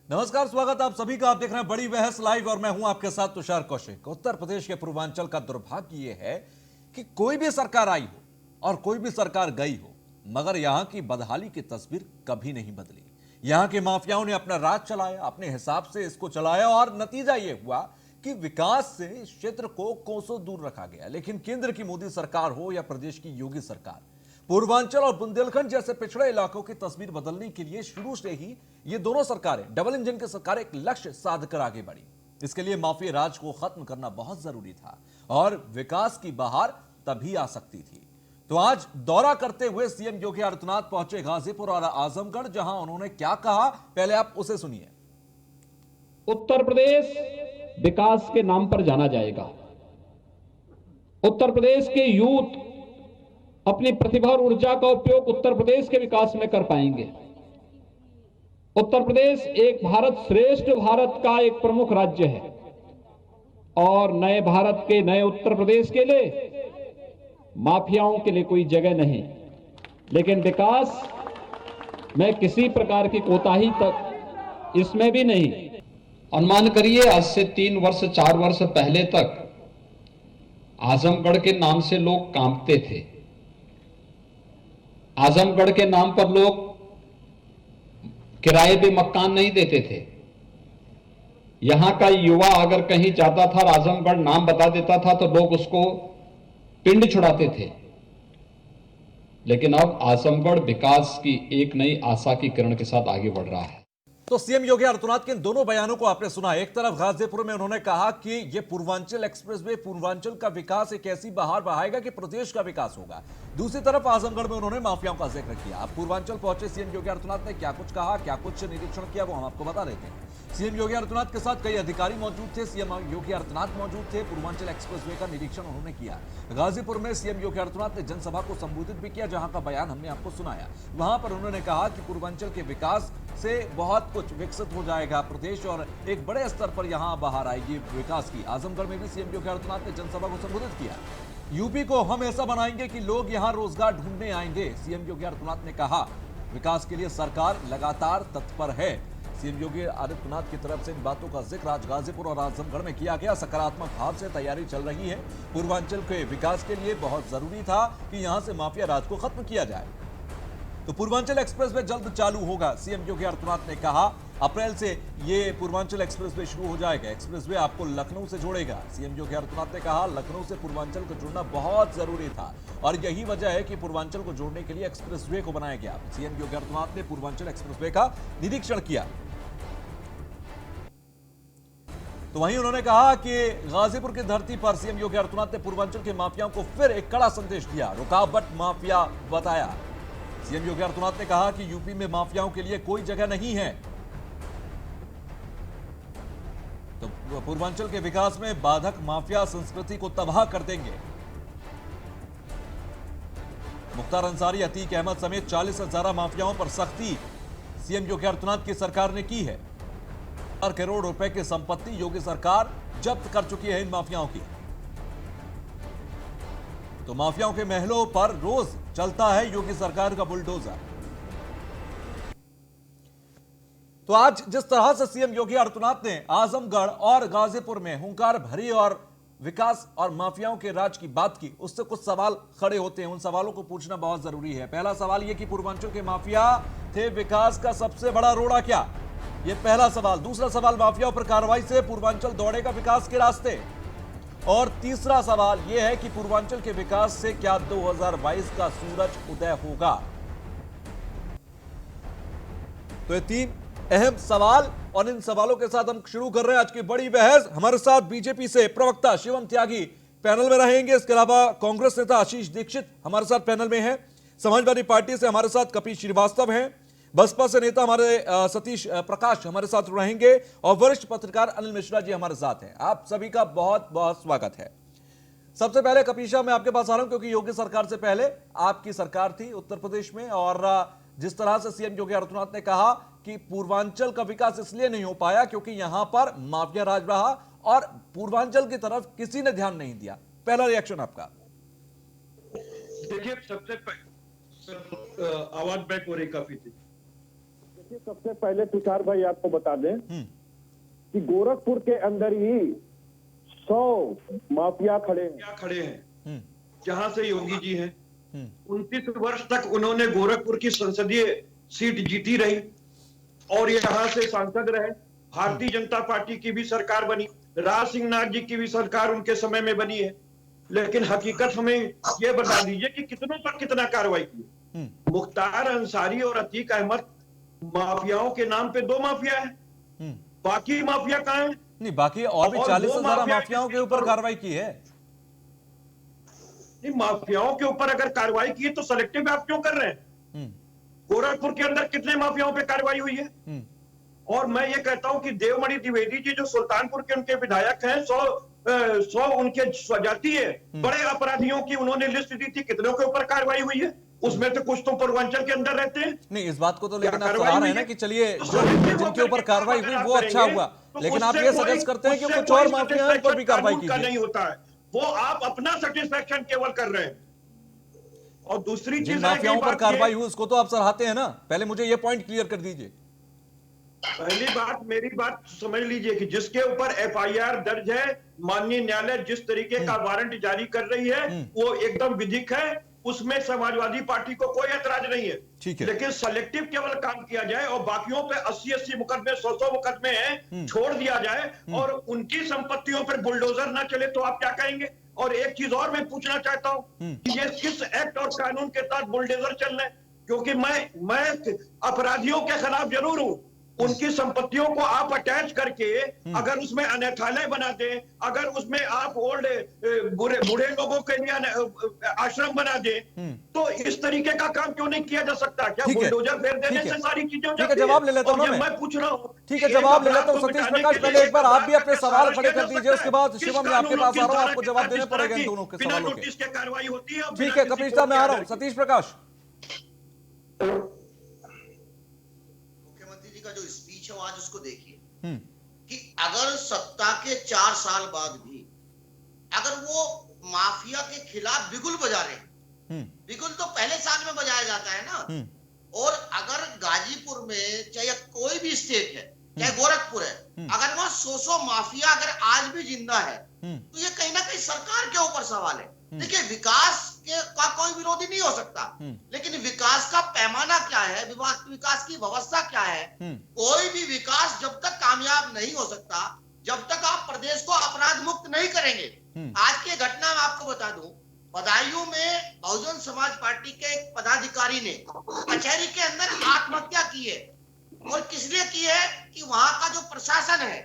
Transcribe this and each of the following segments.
नमस्कार, स्वागत आप सभी का। आप देख रहे हैं बड़ी बहस लाइव और मैं हूं आपके साथ तुषार कौशिक। उत्तर प्रदेश के पूर्वांचल का दुर्भाग्य यह है कि कोई भी सरकार आई हो और कोई भी सरकार गई हो, मगर यहां की बदहाली की तस्वीर कभी नहीं बदली। यहां के माफियाओं ने अपना राज चलाया, अपने हिसाब से इसको चलाया और नतीजा यह हुआ कि विकास से इस क्षेत्र को कोसों दूर रखा गया। लेकिन केंद्र की मोदी सरकार हो या प्रदेश की योगी सरकार, पूर्वांचल और बुंदेलखंड जैसे पिछड़े इलाकों की तस्वीर बदलने के लिए शुरू से ही ये दोनों सरकारें, डबल इंजन की सरकारें, एक लक्ष्य साध कर आगे बढ़ी। इसके लिए माफिया राज को खत्म करना बहुत जरूरी था और विकास की बहार तभी आ सकती थी। तो आज दौरा करते हुए सीएम योगी आदित्यनाथ पहुंचे गाजीपुर और आजमगढ़, जहां उन्होंने क्या कहा, पहले आप उसे सुनिए। उत्तर प्रदेश विकास के नाम पर जाना जाएगा। उत्तर प्रदेश के यूथ अपनी प्रतिभा और ऊर्जा का उपयोग उत्तर प्रदेश के विकास में कर पाएंगे। उत्तर प्रदेश एक भारत श्रेष्ठ भारत का एक प्रमुख राज्य है और नए भारत के, नए उत्तर प्रदेश के लिए माफियाओं के लिए कोई जगह नहीं। लेकिन विकास में किसी प्रकार की कोताही तक इसमें भी नहीं। अनुमान करिए, आज से 3 वर्ष 4 वर्ष पहले तक आजमगढ़ के नाम से लोग कांपते थे। आजमगढ़ के नाम पर लोग किराए पे मकान नहीं देते थे। यहां का युवा अगर कहीं जाता था और आजमगढ़ नाम बता देता था तो लोग उसको पिंड छुड़ाते थे। लेकिन अब आजमगढ़ विकास की एक नई आशा की किरण के साथ आगे बढ़ रहा है। तो सीएम योगी आदित्यनाथ के इन दोनों बयानों को आपने सुना। एक तरफ गाजीपुर में उन्होंने कहा कि यह पूर्वांचल एक्सप्रेसवे पूर्वांचल का विकास एक ऐसी बहार बहाएगा कि प्रदेश का विकास होगा। दूसरी तरफ आजमगढ़ में उन्होंने माफियाओं का जिक्र किया। अब पूर्वांचल पहुंचे सीएम योगी आदित्यनाथ ने क्या कुछ कहा, क्या कुछ निरीक्षण किया, वो हम आपको बता देते हैं। सीएम योगी आदित्यनाथ के साथ कई अधिकारी मौजूद थे। सीएम योगी आदित्यनाथ मौजूद थे। पूर्वांचल एक्सप्रेसवे का निरीक्षण उन्होंने किया। गाजीपुर में सीएम योगी आदित्यनाथ ने जनसभा को संबोधित भी किया, जहां का बयान हमने आपको सुनाया। वहां पर उन्होंने कहा कि पूर्वांचल के विकास से बहुत कुछ विकसित हो जाएगा प्रदेश और एक बड़े स्तर पर यहां बाहर आएगी विकास की। आजमगढ़ में भी सीएम योगी आदित्यनाथ ने जनसभा को संबोधित किया। यूपी को हम ऐसा बनाएंगे कि लोग यहां रोजगार ढूंढने आएंगे, सीएम योगी आदित्यनाथ ने कहा। विकास के लिए सरकार लगातार तत्पर है। सीएम योगी आदित्यनाथ की तरफ से इन बातों का जिक्र आज गाजीपुर और आजमगढ़ में किया गया। सकारात्मक भाव से तैयारी चल रही है। पूर्वांचल के विकास के लिए बहुत जरूरी था कि यहां से माफिया राज को खत्म किया जाए। तो पूर्वांचल एक्सप्रेसवे जल्द चालू होगा, सीएम योगी आदित्यनाथ ने कहा। अप्रैल से ये पूर्वांचल एक्सप्रेसवे शुरू हो जाएगा। एक्सप्रेसवे आपको लखनऊ से जोड़ेगा। सीएम योगी आदित्यनाथ ने कहा, लखनऊ से पूर्वांचल को जुड़ना बहुत जरूरी था और यही वजह है कि पूर्वांचल को जोड़ने के लिए एक्सप्रेसवे को बनाया गया। सीएम योगी आदित्यनाथ ने पूर्वांचल एक्सप्रेसवे का निरीक्षण किया। तो वहीं उन्होंने कहा कि गाजीपुर की धरती पर सीएम योगी आदित्यनाथ ने पूर्वांचल के माफियाओं को फिर एक कड़ा संदेश दिया, रुकावट माफिया बताया। सीएम योगी आदित्यनाथ ने कहा कि यूपी में माफियाओं के लिए कोई जगह नहीं है। तो पूर्वांचल के विकास में बाधक माफिया संस्कृति को तबाह कर देंगे। मुख्तार अंसारी, अतीक अहमद समेत 40 से ज्यादा माफियाओं पर सख्ती सीएम योगी आदित्यनाथ की सरकार ने की है। 4 करोड़ रुपए की संपत्ति योगी सरकार जब्त कर चुकी है इन माफियाओं की। तो माफियाओं के महलों पर रोज चलता है योगी सरकार का बुलडोजर। तो आज जिस तरह से सीएम योगी आदित्यनाथ ने आजमगढ़ और गाजीपुर में हुंकार भरी और विकास और माफियाओं के राज की बात की, उससे कुछ सवाल खड़े होते हैं। उन सवालों को पूछना बहुत जरूरी है। पहला सवाल यह कि पूर्वांचल के माफिया थे विकास का सबसे बड़ा रोड़ा क्या, यह पहला सवाल। दूसरा सवाल, माफियाओं पर कार्रवाई से पूर्वांचल दौड़ेगा विकास के रास्ते। और तीसरा सवाल यह है कि पूर्वांचल के विकास से क्या 2022 का सूरज उदय होगा। तो ये 3 अहम सवाल और इन सवालों के साथ हम शुरू कर रहे हैं आज की बड़ी बहस। हमारे साथ बीजेपी से प्रवक्ता शिवम त्यागी पैनल में रहेंगे। इसके अलावा कांग्रेस नेता आशीष दीक्षित हमारे साथ पैनल में हैं। समाजवादी पार्टी से हमारे साथ कपिल श्रीवास्तव हैं। बसपा से नेता हमारे सतीश प्रकाश हमारे साथ रहेंगे और वरिष्ठ पत्रकार अनिल मिश्रा जी हमारे साथ हैं। आप सभी का बहुत बहुत स्वागत है। सबसे पहले कपीशा, मैं आपके पास आ रहा हूं क्योंकि योगी सरकार से पहले आपकी सरकार थी उत्तर प्रदेश में और जिस तरह से सीएम योगी आदित्यनाथ ने कहा कि पूर्वांचल का विकास इसलिए नहीं हो पाया क्योंकि यहां पर माफिया राज रहा और पूर्वांचल की तरफ किसी ने ध्यान नहीं दिया। पहला रिएक्शन आपका। देखिए, सबसे आवाज बैक हो रही काफी थी। देखिए, सबसे पहले तुषार भाई आपको बता दें कि गोरखपुर के अंदर ही 100 माफिया खड़े हैं जहां से योगी जी हैं। 29 वर्ष तक उन्होंने गोरखपुर की संसदीय सीट जीती रही और यहां से सांसद रहे। भारतीय जनता पार्टी की भी सरकार बनी, राज सिंह नाथ जी की भी सरकार उनके समय में बनी है। लेकिन हकीकत हमें यह बता दीजिए कि कितनों पर कितना कार्रवाई की। मुख्तार अंसारी और अतीक अहमद माफियाओं के नाम पे 2 माफिया है, बाकी माफिया कहां है? नहीं, बाकी और भी 40 से ज्यादा माफियाओं के ऊपर कार्रवाई की है। नहीं, माफियाओं के ऊपर अगर कार्रवाई की है तो सेलेक्टिव आप क्यों कर रहे हैं? गोरखपुर के अंदर कितने माफियाओं पे कार्रवाई हुई है? और मैं ये कहता हूं कि देवमणि द्विवेदी जी जो सुल्तानपुर के उनके विधायक हैं, 100 उनके स्वजाति है, बड़े अपराधियों की उन्होंने लिस्ट दी थी, कितनों के ऊपर कार्रवाई हुई है? उसमें तो कुछ तो पूर्वांचल के अंदर रहते हैं। नहीं, इस बात को तो लेकिन आप सराह रहे हैं ना कि चलिए जो जिनके ऊपर कार्रवाई हुई वो अच्छा हुआ, लेकिन आप ये सजेस्ट करते हैं कि कुछ और माफिया पर भी कार्रवाई कीजिए। नहीं होता है, वो आप अपना सेटिस्फेक्शन केवल कर रहे हैं। और दूसरी जिन चीज माफियाओं पर कार्रवाई हुई उसको तो आप सराहते हैं ना, पहले मुझे ये पॉइंट क्लियर कर दीजिए। पहली बात, मेरी बात समझ लीजिए कि जिसके ऊपर एफआईआर दर्ज है, माननीय न्यायालय जिस तरीके का वारंट जारी कर रही है वो एकदम विधिक है, उसमें समाजवादी पार्टी को कोई ऐतराज नहीं है। ठीक है। लेकिन सेलेक्टिव केवल काम किया जाए और बाकियों पे 80-80 मुकदमे, 100-100 मुकदमे हैं, छोड़ दिया जाए और उनकी संपत्तियों पर बुलडोजर ना चले तो आप क्या कहेंगे? और एक चीज और मैं पूछना चाहता हूं कि ये किस एक्ट और कानून के तहत बुलडोजर चल रहे हैं? क्योंकि मैं अपराधियों के खिलाफ जरूर हूं, उनकी संपत्तियों को आप अटैच करके अगर उसमें अनाथालय बना दें, अगर उसमें आप ओल्ड बूढ़े लोगों के लिए आश्रम बना दें, तो इस तरीके का काम क्यों नहीं किया जा सकता? क्या बुलडोजर फेर देने से सारी चीजें हो जाती हैं? जवाब ले लेता हूं मैं पूछ रहा हूं। ठीक है, जवाब ले लेता हूं। सतीश प्रकाश, पहले एक बार आप भी अपने सवाल खड़े कर दीजिए, उसके बाद शिवम मैं आपके पास आ रहा हूं, आपको जवाब देने पड़ेगा इन दोनों के सवालों के। नोटिस के कार्रवाई होती है। ठीक है कपिल साहब, मैं आ रहा हूं। सतीश प्रकाश, का जो स्पीच है वो आज उसको देखिए कि अगर सत्ता के 4 साल बाद भी अगर वो माफिया के खिलाफ बिगुल बजा रहे हैं, बिगुल तो पहले साल में बजाया जाता है ना, और अगर गाजीपुर में चाहे कोई भी स्टेट है, चाहे गोरखपुर है, अगर वहां 100 माफिया अगर आज भी जिंदा है तो ये कहीं ना कहीं सरकार के ऊपर सवाल है। देखिए, विकास का कोई विरोधी नहीं हो सकता, लेकिन विकास का पैमाना क्या है, विकास की व्यवस्था क्या है? कोई भी विकास जब तक कामयाब नहीं हो सकता, जब तक आप प्रदेश को अपराध मुक्त नहीं करेंगे। आज की घटना में आपको बता दूं, बदायूं में बहुजन समाज पार्टी के एक पदाधिकारी ने कचहरी के अंदर आत्महत्या की है। और किस लिए की है? कि वहां का जो प्रशासन है,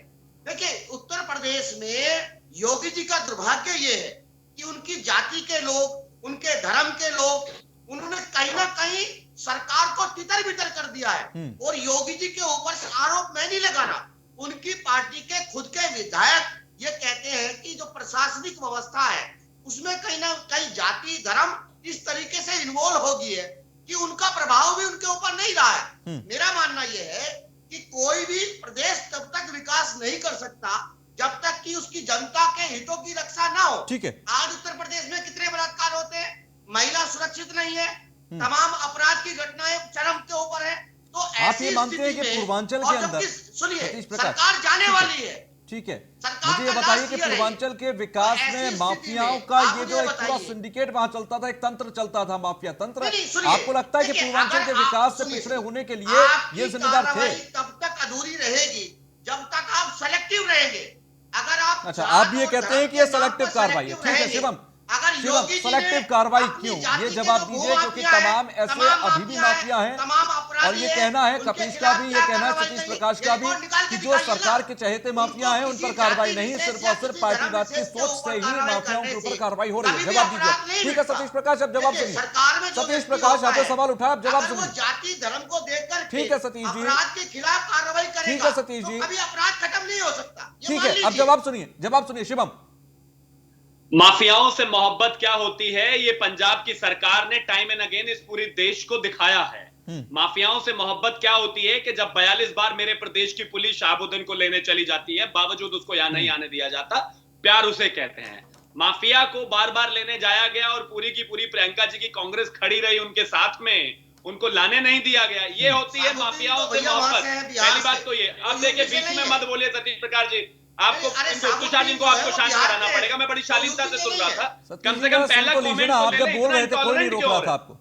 देखिए उत्तर प्रदेश में योगी जी का दुर्भाग्य ये है कि उनकी जाति के लोग, उनके धर्म के लोग, उन्होंने कहीं ना कहीं सरकार को तितर बितर कर दिया है। और योगी जी के ऊपर आरोप मैं नहीं लगाना, उनकी पार्टी के खुद के विधायक ये कहते हैं कि जो प्रशासनिक व्यवस्था है उसमें कहीं ना कहीं जाति धर्म इस तरीके से इन्वॉल्व हो गई है कि उनका प्रभाव भी उनके ऊपर नहीं रहा है। मेरा मानना यह है कि कोई भी प्रदेश तब तक विकास नहीं कर सकता जब तक कि उसकी जनता के हितों की रक्षा ना हो। ठीक है। आज उत्तर प्रदेश में कितने बलात्कार होते हैं, महिला सुरक्षित नहीं है, तमाम अपराध की घटनाएं चरम के ऊपर है। तो आप ये मानते हैं कि पूर्वांचल के अंदर, सुनिए, सरकार जाने वाली है। ठीक है, मुझे ये बताइए कि पूर्वांचल के विकास में माफियाओं का ये जो एक पूरा सिंडिकेट वहां चलता था, एक तंत्र चलता था, माफिया तंत्र, आपको लगता है कि पूर्वांचल के विकास से पिछड़े होने के लिए ये जिम्मेदार थे? तब तक अधूरी रहेगी जब तक आप सेलेक्टिव रहेंगे। अगर आप अच्छा, आप भी ये कहते हैं कि ये सेलेक्टिव कार्रवाई है। ठीक है शिवम, शिवम सेलेक्टिव कार्रवाई क्यों, ये जवाब दीजिए, क्योंकि तमाम ऐसे अभी भी माफिया हैं और ये कहना है कपिश का भी, ये कहना है सतीश प्रकाश का भी कि जो सरकार के चहेते माफिया हैं उन पर कार्रवाई नहीं, सिर्फ और सिर्फ पार्टीवाद की सोच से ही माफियाओं के ऊपर कार्रवाई हो रही है। जवाब दीजिए। ठीक है सतीश प्रकाश, अब जवाब सुनिए। सतीश प्रकाश, आपने सवाल उठाया, अब जवाब सुनिए। जाति धर्म को देखकर ठीक है सतीश जी, अपराध के खिलाफ कार्रवाई करेगा, ठीक है सतीश जी, अभी अपराध खत्म नहीं हो सकता। ठीक है, अब जवाब सुनिए, जवाब सुनिए शिवम। माफियाओं से मोहब्बत क्या होती है, ये पंजाब की सरकार ने टाइम एंड अगेन इस पूरे देश को दिखाया है। माफियाओं से मोहब्बत क्या होती है कि जब 42 बार मेरे प्रदेश की पुलिस शहाबुद्दीन को लेने चली जाती है, बावजूद उसको यहां नहीं आने दिया जाता, प्यार उसे कहते हैं। माफिया को बार बार लेने जाया गया और पूरी की पूरी प्रियंका जी की कांग्रेस खड़ी रही उनके साथ में, उनको लाने नहीं दिया गया। ये होती है माफियाओं से मोहब्बत। पहली बात तो ये। अब देखिए, बीच में मत बोलिए सतीश प्रकाश जी, आपको तुषार जी को आपको शांत कराना पड़ेगा। मैं बड़ी शालीनता से सुन रहा था, कम से कम पहला कमेंट आप जब बोल रहे थे कोई नहीं रोक रहा था आपको।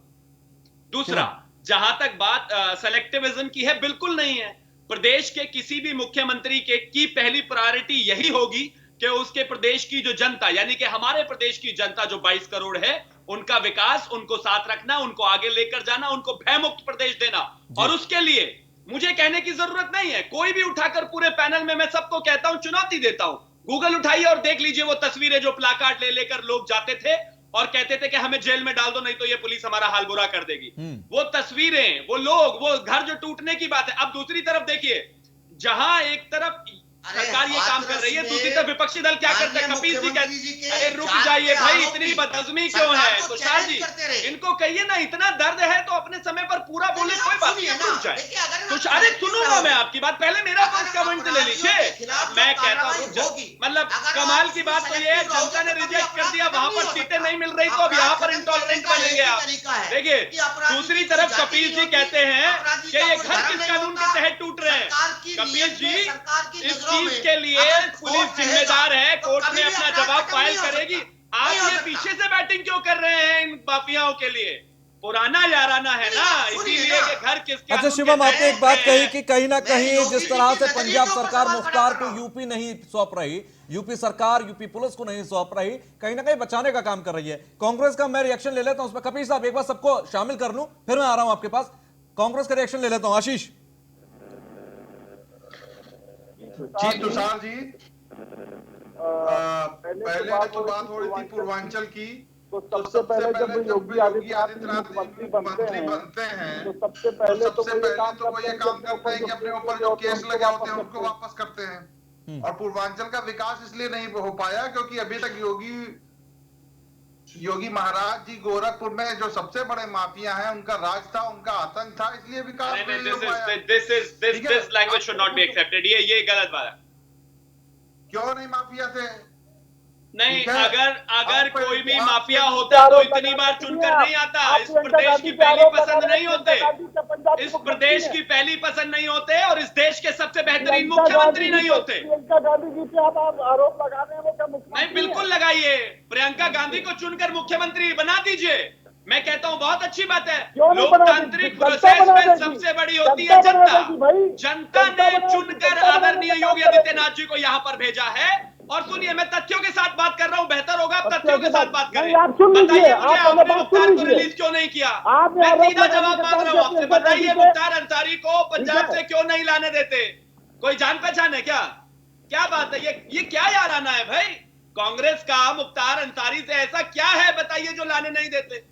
दूसरा, जहां तक बात सेलेक्टिविज्म की है, बिल्कुल नहीं है। प्रदेश के किसी भी मुख्यमंत्री की पहली प्रायोरिटी यही होगी कि उसके प्रदेश की जो जनता, यानी कि हमारे प्रदेश की जनता जो 22 करोड़ है, उनका विकास, उनको साथ रखना, उनको आगे लेकर जाना, उनको भयमुक्त प्रदेश देना। और उसके लिए मुझे कहने की जरूरत नहीं है, कोई भी उठाकर पूरे पैनल में मैं सबको कहता हूं, चुनौती देता हूं, गूगल उठाइए और देख लीजिए वो तस्वीरें जो प्लाकार्ड ले लेकर लोग जाते थे और कहते थे कि हमें जेल में डाल दो, नहीं तो ये पुलिस हमारा हाल बुरा कर देगी। वो तस्वीरें, वो लोग, वो घर जो टूटने की बात है। अब दूसरी तरफ देखिए, जहां एक तरफ सरकार ये काम कर रही है, दूसरी तरफ विपक्षी दल क्या करते हैं? कपिल जी कहते, अरे रुक जाइए भाई, इतनी बदहजमी क्यों है? तुषार जी, इनको कहिए ना, इतना दर्द है तो अपने समय पर पूरा बोले, कोई बात नहीं, रुक जाए। तुषार, अरे सुनूंगा मैं आपकी बात, पहले मेरा कमेंट ले लीजिए। मैं कहता हूँ, मतलब कमाल की बात तो ये है, जनता ने रिजेक्ट कर दिया, वहां पर सीटें नहीं मिल रही, तो अब यहाँ पर इंटॉलरेंट बनेंगे आप। देखिए, दूसरी तरफ कपिल जी कहते हैं कि ये घर किस कानून के तहत टूट रहे हैं। कपिल जी, इस चीज के लिए पुलिस जिम्मेदार है, कोर्ट में अपना जवाब फाइल करेगी। आप ये पीछे से बैटिंग क्यों कर रहे हैं इन माफियाओं के लिए? पुराना याराना है ना, इसीलिए कि घर किसके। अच्छा शिवम, आपने एक बात कही कि कहीं ना कहीं जिस तरह से पंजाब सरकार मुख्तार को यूपी नहीं सौंप रही, यूपी सरकार यूपी पुलिस को नहीं सौंप रही, कहीं ना कहीं बचाने का काम कर रही है। कांग्रेस का मैं रिएक्शन ले लेता हूं उसमें। कपिल साहब, एक बार सबको शामिल कर लूं, फिर मैं आ रहा हूं आपके पास। कांग्रेस का रिएक्शन ले लेता हूं। आशीष जी। तुषार जी, पहले जो बात हो रही थी पूर्वांचल की, तो सबसे पहले जब योगी आदित्यनाथ मुख्यमंत्री बनते हैं तो सबसे पहले तो वो ये काम करते हैं कि अपने ऊपर जो केस लगे होते हैं उनको वापस करते हैं। और पूर्वांचल का विकास इसलिए नहीं हो पाया क्योंकि अभी तक योगी महाराज जी गोरखपुर में जो सबसे बड़े माफिया हैं उनका राज था, उनका आतंक था, इसलिए विकास नहीं हो पाया। This language should not be accepted. ये गलत बात है। क्यों नहीं माफिया थे? नहीं, अगर कोई भी माफिया होता तो इतनी बार चुनकर नहीं आता। इस प्रदेश की पहली पसंद नहीं होते, इस प्रदेश की पहली पसंद नहीं होते, और इस देश के सबसे बेहतरीन मुख्यमंत्री नहीं होते। प्रियंका गांधी जी पे आप आरोप लगा रहे हैं, वो क्या मुख्यमंत्री नहीं, बिल्कुल लगाइए, प्रियंका गांधी को चुनकर मुख्यमंत्री बना दीजिए। मैं कहता हूं बहुत अच्छी बात है। लोकतांत्रिक प्रोसेस में सबसे बड़ी होती है जनता। जनता ने चुनकर आदरणीय योगी आदित्यनाथ जी को यहां पर भेजा है। और सुनिए, मैं तथ्यों के साथ बात कर रहा हूं, बेहतर होगा आप तथ्यों के साथ बात करें। बताइए मुझे, आपने मुख्तार को रिलीज क्यों नहीं किया? मैं सीधा जवाब मांग रहा हूं आपसे, बताइए मुख्तार अंसारी को पंजाब से क्यों नहीं लाने देते? कोई जान पहचान है क्या? क्या बात है ये क्या याराना है भाई? कांग्रेस का मुख्तार अंसारी से ऐसा क्या है बताइए जो लाने नहीं देते?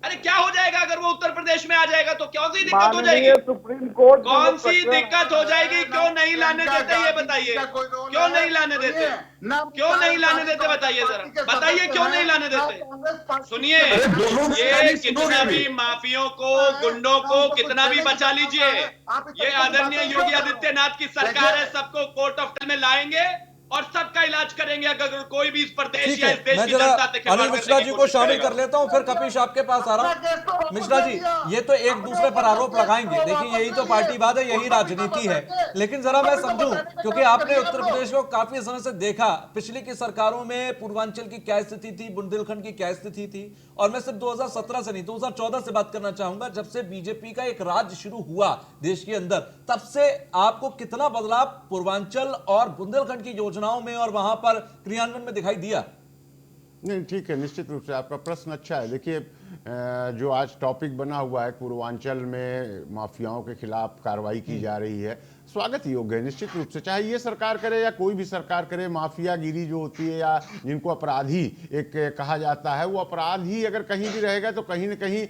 अरे क्या हो जाएगा अगर वो उत्तर प्रदेश में आ जाएगा? तो कौन सी दिक्कत हो जाएगी? सुप्रीम कोर्ट कौन सी दिक्कत हो जाएगी? क्यों नहीं लाने देते ये बताइए। क्यों नहीं लाने देते? क्यों नहीं लाने देते बताइए जरा, बताइए क्यों नहीं लाने देते? सुनिए, ये कितना भी माफियों को, गुंडों को कितना भी बचा लीजिए, ये आदरणीय योगी आदित्यनाथ की सरकार है, सबको कोर्ट ऑफ में लाएंगे और सबका इलाज करेंगे अगर कोई भी इस प्रदेश या इस देश की जनता से खिलवाड़ अनिल मिश्रा जी को शामिल कर लेता हूं, फिर कपिल आपके पास आ रहा हूं। मिश्रा जी, ये तो एक दूसरे पर आरोप लगाएंगे, देखिए यही तो पार्टीवाद है, यही राजनीति है। लेकिन जरा मैं समझूं, क्योंकि आपने उत्तर प्रदेश को काफी समय से देखा, पिछली की सरकारों में पूर्वांचल की क्या स्थिति थी, बुंदेलखंड की क्या स्थिति थी। और मैं सिर्फ 2017 से नहीं, 2014 से बात करना चाहूंगा, जब से बीजेपी का एक राज शुरू हुआ देश के अंदर, तब से आपको कितना बदलाव पूर्वांचल और बुंदेलखंड की योजनाओं में और वहां पर क्रियान्वयन में दिखाई दिया? नहीं, ठीक है, निश्चित रूप से आपका प्रश्न अच्छा है। देखिए, जो आज टॉपिक बना हुआ है, पूर्वांचल में माफियाओं के खिलाफ कार्रवाई की जा रही है, स्वागत योग्य है निश्चित रूप से। चाहे ये सरकार करे या कोई भी सरकार करे, माफियागिरी जो होती है या जिनको अपराधी एक कहा जाता है, वो अपराधी अगर कहीं भी रहेगा तो कहीं न कहीं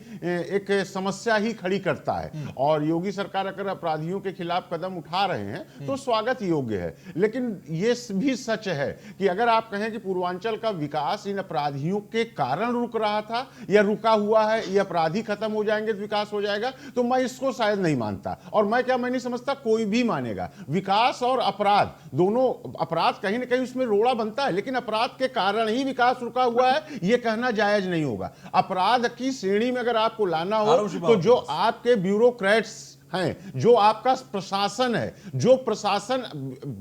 एक समस्या ही खड़ी करता है। और योगी सरकार अगर अपराधियों के खिलाफ कदम उठा रहे हैं तो स्वागत योग्य है। लेकिन ये भी सच है कि अगर आप कहें कि पूर्वांचल का विकास इन अपराधियों के कारण रुक रहा था या रुका रुका हुआ है, ये अपराधी खत्म हो जाएंगे तो विकास हो जाएगा, तो मैं इसको शायद नहीं मानता। और मैं नहीं समझता कोई भी मानेगा। विकास और अपराध दोनों, अपराध कहीं ना कहीं उसमें रोड़ा बनता है, लेकिन अपराध के कारण ही विकास रुका हुआ है ये कहना जायज नहीं होगा। अपराध की श्रेणी में अगर आपको लाना हो तो जो आपके ब्यूरोक्रेट्स हैं, जो आपका प्रशासन है, जो प्रशासन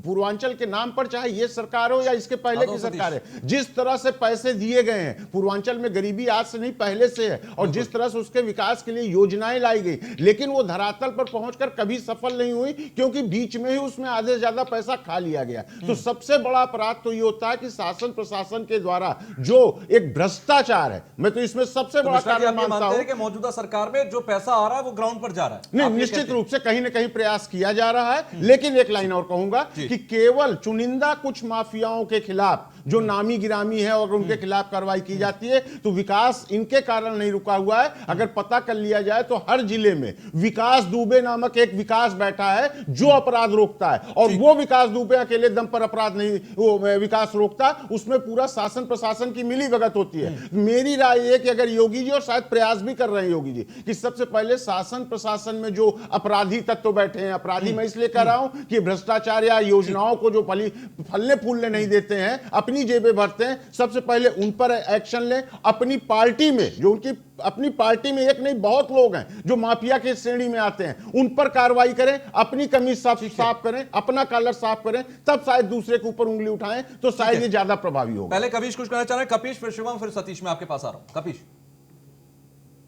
पूर्वांचल के नाम पर, चाहे ये सरकार हो या इसके पहले की सरकार है, जिस तरह से पैसे दिए गए हैं, पूर्वांचल में गरीबी आज से नहीं पहले से है, और जिस तरह से उसके विकास के लिए योजनाएं लाई गई, लेकिन वो धरातल पर पहुंचकर कभी सफल नहीं हुई, क्योंकि बीच में ही उसमें आधे से ज्यादा पैसा खा लिया गया। तो सबसे बड़ा अपराध तो ये होता है कि शासन प्रशासन के द्वारा जो एक भ्रष्टाचार है, मैं तो इसमें सबसे बड़ा कारण मानता हूं कि मौजूदा सरकार में जो पैसा आ रहा है वो ग्राउंड पर जा रहा है। नहीं, निश्चित रूप से कहीं ना कहीं प्रयास किया जा रहा है, लेकिन एक लाइन और कहूंगा कि केवल चुनिंदा कुछ माफियाओं के खिलाफ जो नामी गिरामी है और उनके खिलाफ कार्रवाई की जाती है, तो विकास इनके कारण नहीं रुका हुआ है। अगर पता कर लिया जाए तो हर जिले में विकास दुबे नामक एक विकास बैठा है जो अपराध रोकता है, और वो विकास दुबे अकेले दम पर अपराध नहीं, वो विकास रोकता, उसमें पूरा शासन प्रशासन की मिली भगत होती है। मेरी राय है कि अगर योगी जी, और शायद प्रयास भी कर रहे हैं योगी जी, कि सबसे पहले शासन प्रशासन में जो अपराधी तत्व बैठे हैं, अपराधी मैं इसलिए कह रहा हूं कि भ्रष्टाचार या योजनाओं को जो फलने फूलने नहीं देते हैं, अपनी जेबें भरते हैं, सबसे पहले उन पर एक्शन लें। अपनी पार्टी में जो उनकी अपनी पार्टी में एक नहीं बहुत लोग हैं जो माफिया की श्रेणी में आते हैं, उन पर कार्रवाई करें, अपनी कमीज साफ करें, अपना कॉलर साफ करें, तब शायद दूसरे के ऊपर उंगली उठाएं, तो शायद ये ज्यादा प्रभावी होगा। पहले कपीश कुछ कहना चाह रहे हैं। कपीश, फिर शिवम, फिर सतीश, मैं आपके पास आ रहा हूं। कपीश,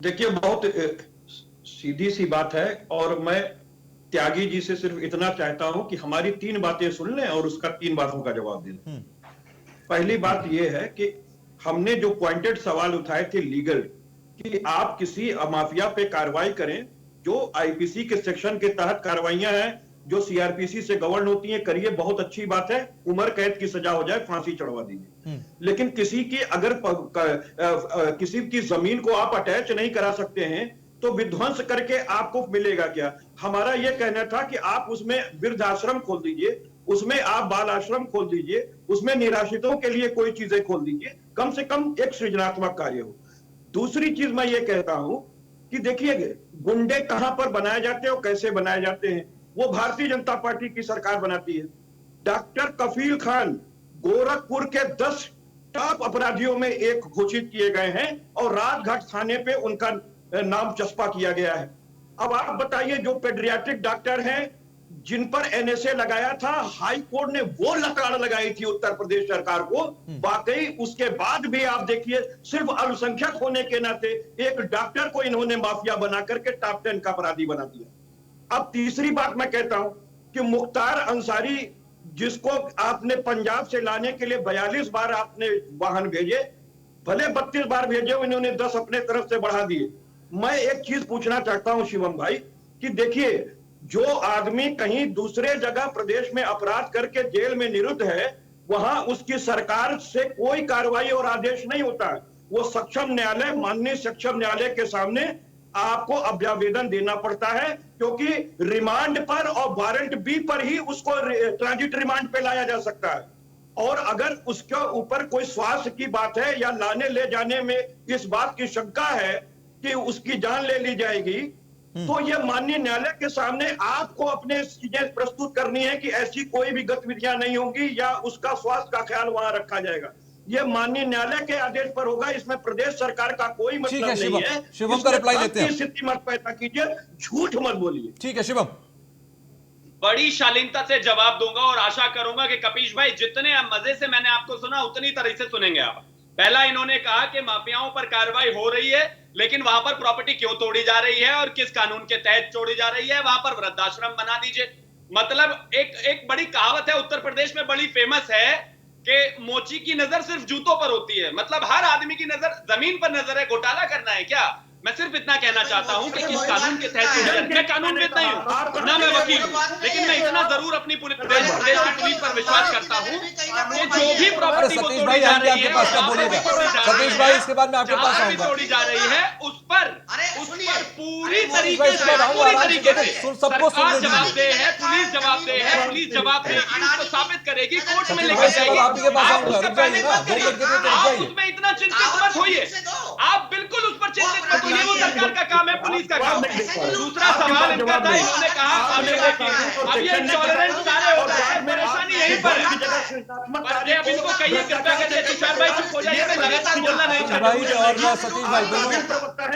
देखिए, बहुत सीधी सी बात है, और मैं त्यागी जी से सिर्फ इतना चाहता हूं कि हमारी 3 बातें सुन लें और उसका 3 बातों का जवाब दे दें। पहली बात यह है कि हमने जो पॉइंटेड सवाल उठाए थे लीगल, कि आप किसी माफिया पे कार्रवाई करें, जो आईपीसी के सेक्शन के तहत कार्रवाइयां हैं, जो सीआरपीसी से गवर्न होती हैं, करिए, बहुत अच्छी बात है, उम्र कैद की सजा हो जाए, फांसी चढ़वा दीजिए। लेकिन किसी की अगर किसी की जमीन को आप अटैच नहीं करा सकते हैं, तो विध्वंस करके आपको मिलेगा क्या? हमारा यह कहना था कि आप उसमें वृद्धाश्रम खोल दीजिए, उसमें आप बाल आश्रम खोल दीजिए, उसमें निराश्रितों के लिए कोई चीजें खोल दीजिए, कम से कम एक सृजनात्मक कार्य हो। दूसरी चीज मैं ये कहता हूं कि देखिए, गुंडे कहां पर बनाए जाते हैं और कैसे बनाए जाते हैं, वो भारतीय जनता पार्टी की सरकार बनाती है। डॉक्टर कफील खान गोरखपुर के 10 टॉप अपराधियों में एक घोषित किए गए हैं, और राजघाट थाने पे उनका नाम चस्पा किया गया है। अब आप बताइए, जो पेडियाट्रिक डॉक्टर हैं जिन पर एनएसए लगाया था, हाई कोर्ट ने वो लताड़ लगाई थी उत्तर प्रदेश सरकार को, वाकई उसके बाद भी आप देखिए, सिर्फ अल्पसंख्यक होने के नाते एक डॉक्टर को इन्होंने माफिया बना करके टॉप 10 का अपराधी बना दिया। अब तीसरी बात मैं कहता हूं कि मुख्तार अंसारी, जिसको आपने पंजाब से लाने के लिए 42 बार आपने वाहन भेजे, भले 32 बार भेजे, इन्होंने 10 अपने तरफ से बढ़ा दिए। मैं एक चीज पूछना चाहता हूं शिवम भाई, कि देखिए, जो आदमी कहीं दूसरे जगह प्रदेश में अपराध करके जेल में निरुद्ध है, वहां उसकी सरकार से कोई कार्रवाई और आदेश नहीं होता है। वो सक्षम न्यायालय, माननीय सक्षम न्यायालय के सामने आपको अभ्यावेदन देना पड़ता है, क्योंकि रिमांड पर और वारंट बी पर ही उसको ट्रांजिट रिमांड पे लाया जा सकता है। और अगर उसके ऊपर कोई स्वास्थ्य की बात है या लाने ले जाने में इस बात की शंका है कि उसकी जान ले ली जाएगी, तो यह माननीय न्यायालय के सामने आपको अपने चीजें प्रस्तुत करनी है कि ऐसी कोई भी गतिविधियां नहीं होंगी या उसका स्वास्थ्य का ख्याल वहां रखा जाएगा। यह माननीय न्यायालय के आदेश पर होगा, इसमें प्रदेश सरकार का कोई मतलब नहीं है। शिवम का रिप्लाई लेते हैं। स्थिति मत पैदा कीजिए, झूठ मत बोलिए। ठीक है शिवम, बड़ी शालीनता से जवाब दूंगा और आशा करूंगा कि कपीश भाई, जितने मजे से मैंने आपको सुना उतनी तरह से सुनेंगे आप। पहला, इन्होंने कहा कि माफियाओं पर कार्रवाई हो रही है, लेकिन वहां पर प्रॉपर्टी क्यों तोड़ी जा रही है और किस कानून के तहत तोड़ी जा रही है, वहां पर वृद्धाश्रम बना दीजिए। मतलब एक बड़ी कहावत है उत्तर प्रदेश में, बड़ी फेमस है, कि मोची की नजर सिर्फ जूतों पर होती है। मतलब हर आदमी की नजर जमीन पर नजर है, घोटाला करना है क्या? मैं सिर्फ इतना कहना चाहता हूं कि किस कानून के तहत, मैं कानूनविद नहीं हूं ना मैं वकील हूं, लेकिन मैं इतना जरूर अपनी पूरे प्रदेश की पुलिस पर विश्वास करता हूं कि जो भी प्रॉपर्टी वो तोड़ी जा रही है, सतीश भाई इसके बाद में आपके पास आऊंगा, तोड़ी जा रही है, उस पर पूरी तरीके से सरकार जवाबदेह है, पुलिस जवाबदेह है, पुलिस जवाबदेही उसको साबित करेगी, कोर्ट में लेकर जाएगी। आप उसमें इतना चिंतित मत होइए, आप बिल्कुल उस पर चिंतित मत होइए, वो सरकार का काम है, पुलिस का काम है। दूसरा सवाल इनका था, इन्होंने कहा अमेरिका की, अब ये इंटॉलरेंस सारे होता है, परेशानी यहीं पर है। पर अब इनको कहिए कृपया करके तुषार भाई चुप हो जाइए, मैं लगातार बोलना नहीं चाहता। भाई और सतीश भाई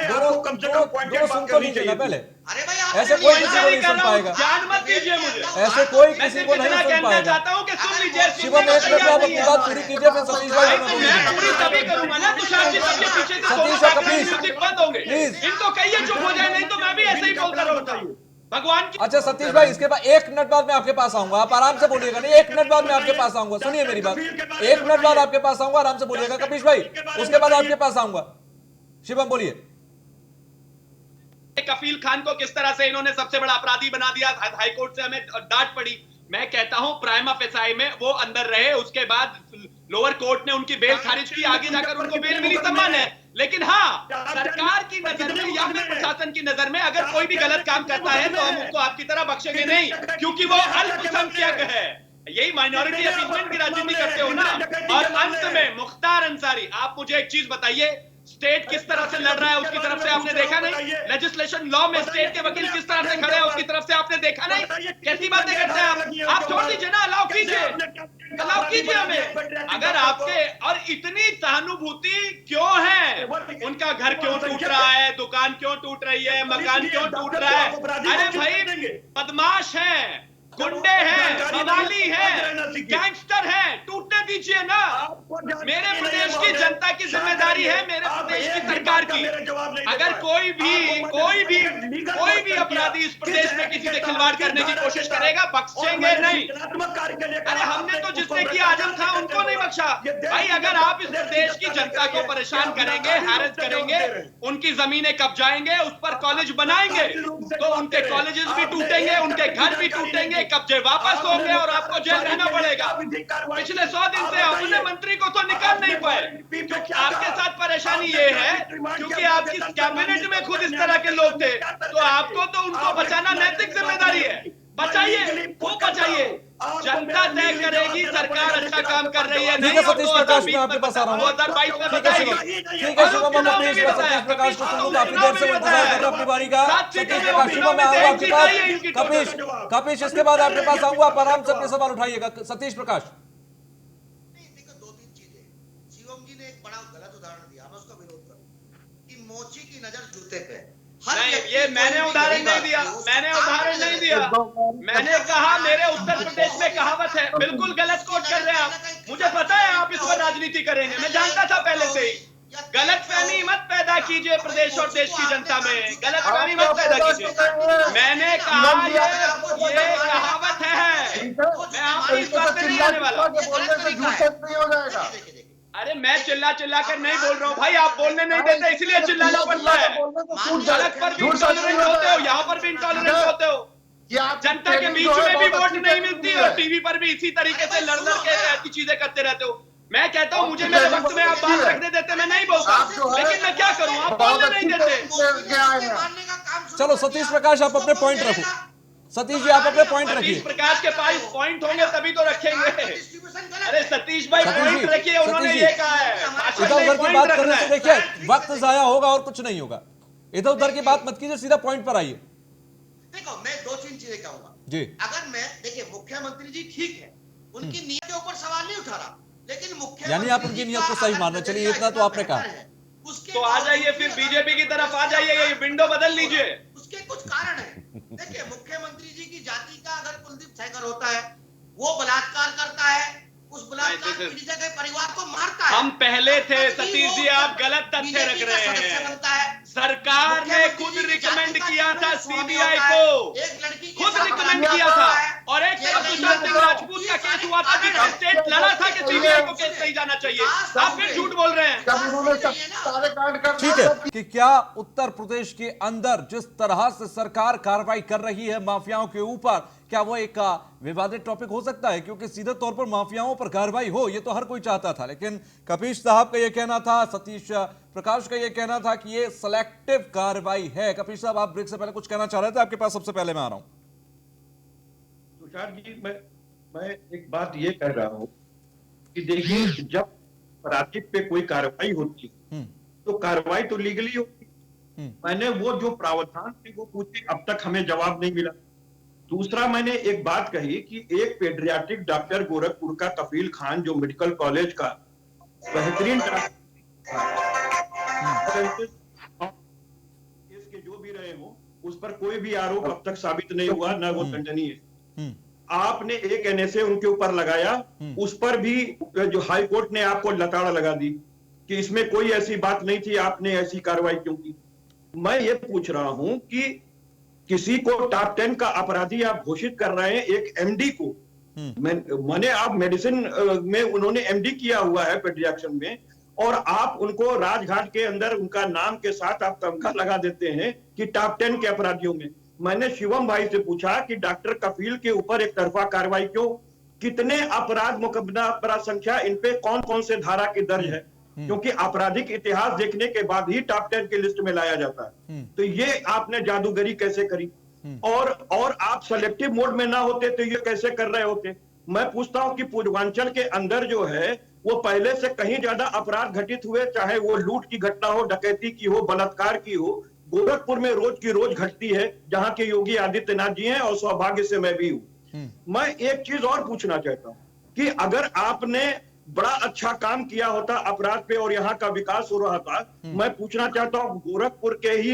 दोनों कम से कम पॉइंट सुन तो लीजिए ना पहले। अरे भाई आप ऐसे कोई किसी को नहीं सुन पाएगा, ज्ञान मत दीजिए मुझे, ऐसे कोई मैं किसी सिर्फ को इतना नहीं सुन कहना पाएगा। चाहता हूँ कि सुन लीजिए। शिवम एक मिनट आप अपनी बात पूरी कीजिए, फिर सतीश भाई को मैं पूरी तभी करूंगा ना, तुषार जी सबके पीछे से सतीश दोनों कपीश, म्यूजिक बंद होंगे। प्लीज। इनको कहिए चुप हो जाए, नहीं तो मैं भी ऐसे ही बोलता रहूंगा। भगवान की अच्छा सतीश भाई, इसके बाद 1 मिनट बाद मैं आपके पास आऊंगा, आप आराम से बोलिएगा। नहीं 1 मिनट बाद मैं आपके पास आऊंगा, सुनिए मेरी बात, 1 मिनट बाद आपके पास आऊंगा, आराम से बोलिएगा कपीश भाई, उसके बाद आपके पास आऊंगा। शिवम बोलिए। कफील खान को किस तरह से इन्होंने सबसे बड़ा अपराधी बना दिया, हाईकोर्ट से हमें डांट पड़ी। मैं कहता हूं प्राइमा फेसाई में वो अंदर रहे, उसके बाद लोअर कोर्ट ने उनकी बेल खारिज की, आगे जाकर उनको बेल मिली, सम्मान है। लेकिन हाँ, सरकार की नजर में या फिर प्रशासन की नजर में अगर कोई भी गलत काम करता है तो हम उसको आपकी तरह बख्शेंगे नहीं, क्योंकि वो अल्पसंख्यक है। यही माइनॉरिटी अपीसमेंट की राजनीति करते हो ना। और अंत में मुख्तार अंसारी, आप मुझे एक चीज बताइए, स्टेट किस तरह से लड़ रहा है उसकी तरफ से आपने देखा नहीं? लेजिस्लेशन लॉ में स्टेट के वकील किस तरह से खड़े हैं उसकी तरफ से आपने देखा नहीं? कैसी बातें करते हैं आप छोड़ दीजिए ना, अलाउ कीजिए हमें। अगर आपके और इतनी सहानुभूति क्यों है, उनका घर क्यों टूट रहा है, दुकान क्यों टूट रही है, मकान क्यों टूट रहा है? अरे भाई बदमाश है, गुंडे हैं, बवाली हैं, गैंगस्टर हैं, टूटने दीजिए ना। मेरे प्रदेश की जनता की जिम्मेदारी है, मेरे प्रदेश की सरकार की। अगर कोई भी अपराधी इस प्रदेश में किसी से खिलवाड़ करने की कोशिश करेगा, बख्शेंगे नहीं। अरे हमने तो जिसने किया आजम खां उनको नहीं बख्शा। भाई अगर आप इस प्रदेश की जनता को परेशान करेंगे, हैरेस करेंगे, उनकी जमीनें कब्जाएंगे, उस पर कॉलेज बनाएंगे, तो उनके कॉलेजेस भी टूटेंगे, उनके घर भी टूटेंगे, कब्जे वापस होंगे और आपको जेल रहना पड़ेगा। पिछले 100 दिन से अपने मंत्री को तो निकाल नहीं पाए। आपके साथ परेशानी ये है क्योंकि आपकी कैबिनेट में खुद इस तरह के लोग थे, तो आपको तो उनको बचाना नैतिक जिम्मेदारी है। बचाइए, वो बचाइए, जनता तय करेगी सरकार अच्छा काम कर रही है नहीं। सतीश प्रकाश मैं आपके पास आ रहा हूँ, 2022 में बताएगी। ठीक है शुभम, हम अपने सतीश प्रकाश को सुनूं, काफी देर से इंतजार कर रहा हूं अपनी बारी का। सतीश प्रकाश, शुभम मैं आऊंगा आपके पास। कपीश इसके बाद आपके पास आऊंगा, आप आराम से अपने सवाल उठाइएगा। सतीश प्रकाश, देखो 2-3 चीजें, शिवम जी ने एक बड़ा गलत उदाहरण दिया, मैं उसका विरोध करूं कि मोची की नजर जूते पे। नहीं, ये मैंने उदाहरण नहीं दिया, मैंने कहा मेरे उत्तर प्रदेश में कहावत है, बिल्कुल गलत कोट कर रहे हैं आप। मुझे पता है आप इस पर राजनीति करेंगे, मैं जानता था पहले से ही। गलतफहमी मत पैदा कीजिए प्रदेश और देश की जनता में, गलतफहमी मत पैदा कीजिए। मैंने कहा ये कहावत है, मैं आपकी इस बात पे नहीं आने वाला। अरे मैं चिल्ला कर नहीं बोल रहा हूँ भाई, आप बोलने नहीं देते इसलिए चिल्लाना पड़ता है। सड़क पर भी इंटॉलरेंट होते हो, यहाँ पर भी इंटॉलरेंट होते हो। जनता के बीच में भी वोट नहीं मिलती और टीवी पर भी इसी तरीके से लड़ के ऐसी चीजें करते रहते हो। मैं कहता हूँ मुझे मेरे वक्त में आप बात रखने देते, मैं नहीं बोलता, लेकिन मैं क्या करूँ, आप बोलने नहीं देते। चलो सतीश प्रकाश आप अपने पॉइंट रखो। सतीश जी आप अपने पॉइंट रखिए। सतीश प्रकाश के पास पॉइंट होंगे तभी तो रखेंगे। अरे सतीश भाई पॉइंट रखिए, उन्होंने ये कहा है। इधर उधर की बात करने से देखिए वक्त जाया होगा और कुछ नहीं होगा। इधर उधर की बात मत कीजिए, सीधा पॉइंट पर आइए। देखो मैं 2-3 चीजें कहूंगा जी। अगर मैं देखिए मुख्यमंत्री जी ठीक है, उनकी नीयत के ऊपर सवाल नहीं उठा रहा, लेकिन मुख्यमंत्री यानी आप उनकी नीयत को सही मानना, चलिए इतना तो आपने कहा। तो आ जाइए फिर बीजेपी की तरफ आ जाइए, ये विंडो बदल लीजिए। उसके कुछ कारण है। देखिए मुख्यमंत्री जी की जाति का अगर कुलदीप सहगल होता है, वो बलात्कार करता है, उस बलात्कार पीड़िता के परिवार को मारता है। हम पहले थे सतीश जी, आप गलत तथ्य रख रहे हैं। सरकार ने खुद रिकमेंड किया था सीबीआई को, खुद रिकमेंड किया था। और एक तरफ सुशांत सिंह राजपूत का केस हुआ था जिसमें स्टेट लड़ा था कि सीबीआई को केस नहीं जाना चाहिए। आप फिर झूठ बोल रहे हैं। ठीक है कि क्या उत्तर प्रदेश के अंदर जिस तरह से सरकार कार्रवाई कर रही है माफियाओं के ऊपर, क्या वो एक विवादित टॉपिक हो सकता है? क्योंकि सीधे तौर पर माफियाओं पर कार्रवाई हो ये तो हर कोई चाहता था, लेकिन कपीश साहब का ये कहना था, सतीश प्रकाश का ये कहना था कि ये सेलेक्टिव कार्रवाई है। कपीश साहब आप ब्रेक से पहले कुछ कहना चाह रहे थे, आपके पास सबसे पहले मैं आ रहा हूं। तुषार जी मैं एक बात ये कह रहा हूं कि देखिए जब अपराधी पे कोई कार्रवाई होती है तो कार्रवाई तो लीगली होगी। मैंने वो जो प्रावधान थे वो पूछे, अब तक हमें जवाब नहीं मिला। दूसरा, मैंने एक बात कही कि एक पेडियाट्रिक डॉक्टर गोरखपुर का कफील खान, जो मेडिकल कॉलेज का बेहतरीन के जो भी रहे हो, उस पर कोई भी आरोप अब तक साबित नहीं हुआ, ना वो दंडनीय है। आपने एक एनएसए उनके ऊपर लगाया, उस पर भी जो हाई कोर्ट ने आपको लताड़ लगा दी कि इसमें कोई ऐसी बात नहीं थी, आपने ऐसी कार्रवाई क्यों की। मैं ये पूछ रहा हूं कि किसी को टॉप 10 का अपराधी आप घोषित कर रहे हैं, एक एमडी को। मैंने आप मेडिसिन में उन्होंने एमडी किया हुआ है पेडियाट्रिक्स में, और आप उनको राजघाट के अंदर उनका नाम के साथ आप तमगा लगा देते हैं कि टॉप 10 के अपराधियों में। मैंने शिवम भाई से पूछा कि डॉक्टर कफील के ऊपर एक तरफा कार्रवाई क्यों, कितने अपराध मुकदमा अपराध संख्या, इन पे कौन कौन से धारा की दर्ज है, क्योंकि आपराधिक इतिहास देखने के बाद ही टॉप 10 की लिस्ट में लाया जाता है। तो ये आपने जादूगरी कैसे करी, और आप सेलेक्टिव मोड में ना होते तो ये कैसे कर रहे होते। मैं पूछता हूं कि पूर्वांचल के अंदर जो है वो पहले से कहीं ज्यादा अपराध घटित हुए, चाहे वो लूट की घटना हो, डकैती की हो, बलात्कार की हो, गोरखपुर में रोज की रोज घटती है, जहां के योगी आदित्यनाथ जी हैं, और सौभाग्य से मैं भी हूं। मैं एक चीज और पूछना चाहता हूं कि अगर आपने बड़ा अच्छा काम किया होता अपराध पे और यहाँ का विकास हो रहा था, मैं पूछना चाहता हूँ, गोरखपुर के ही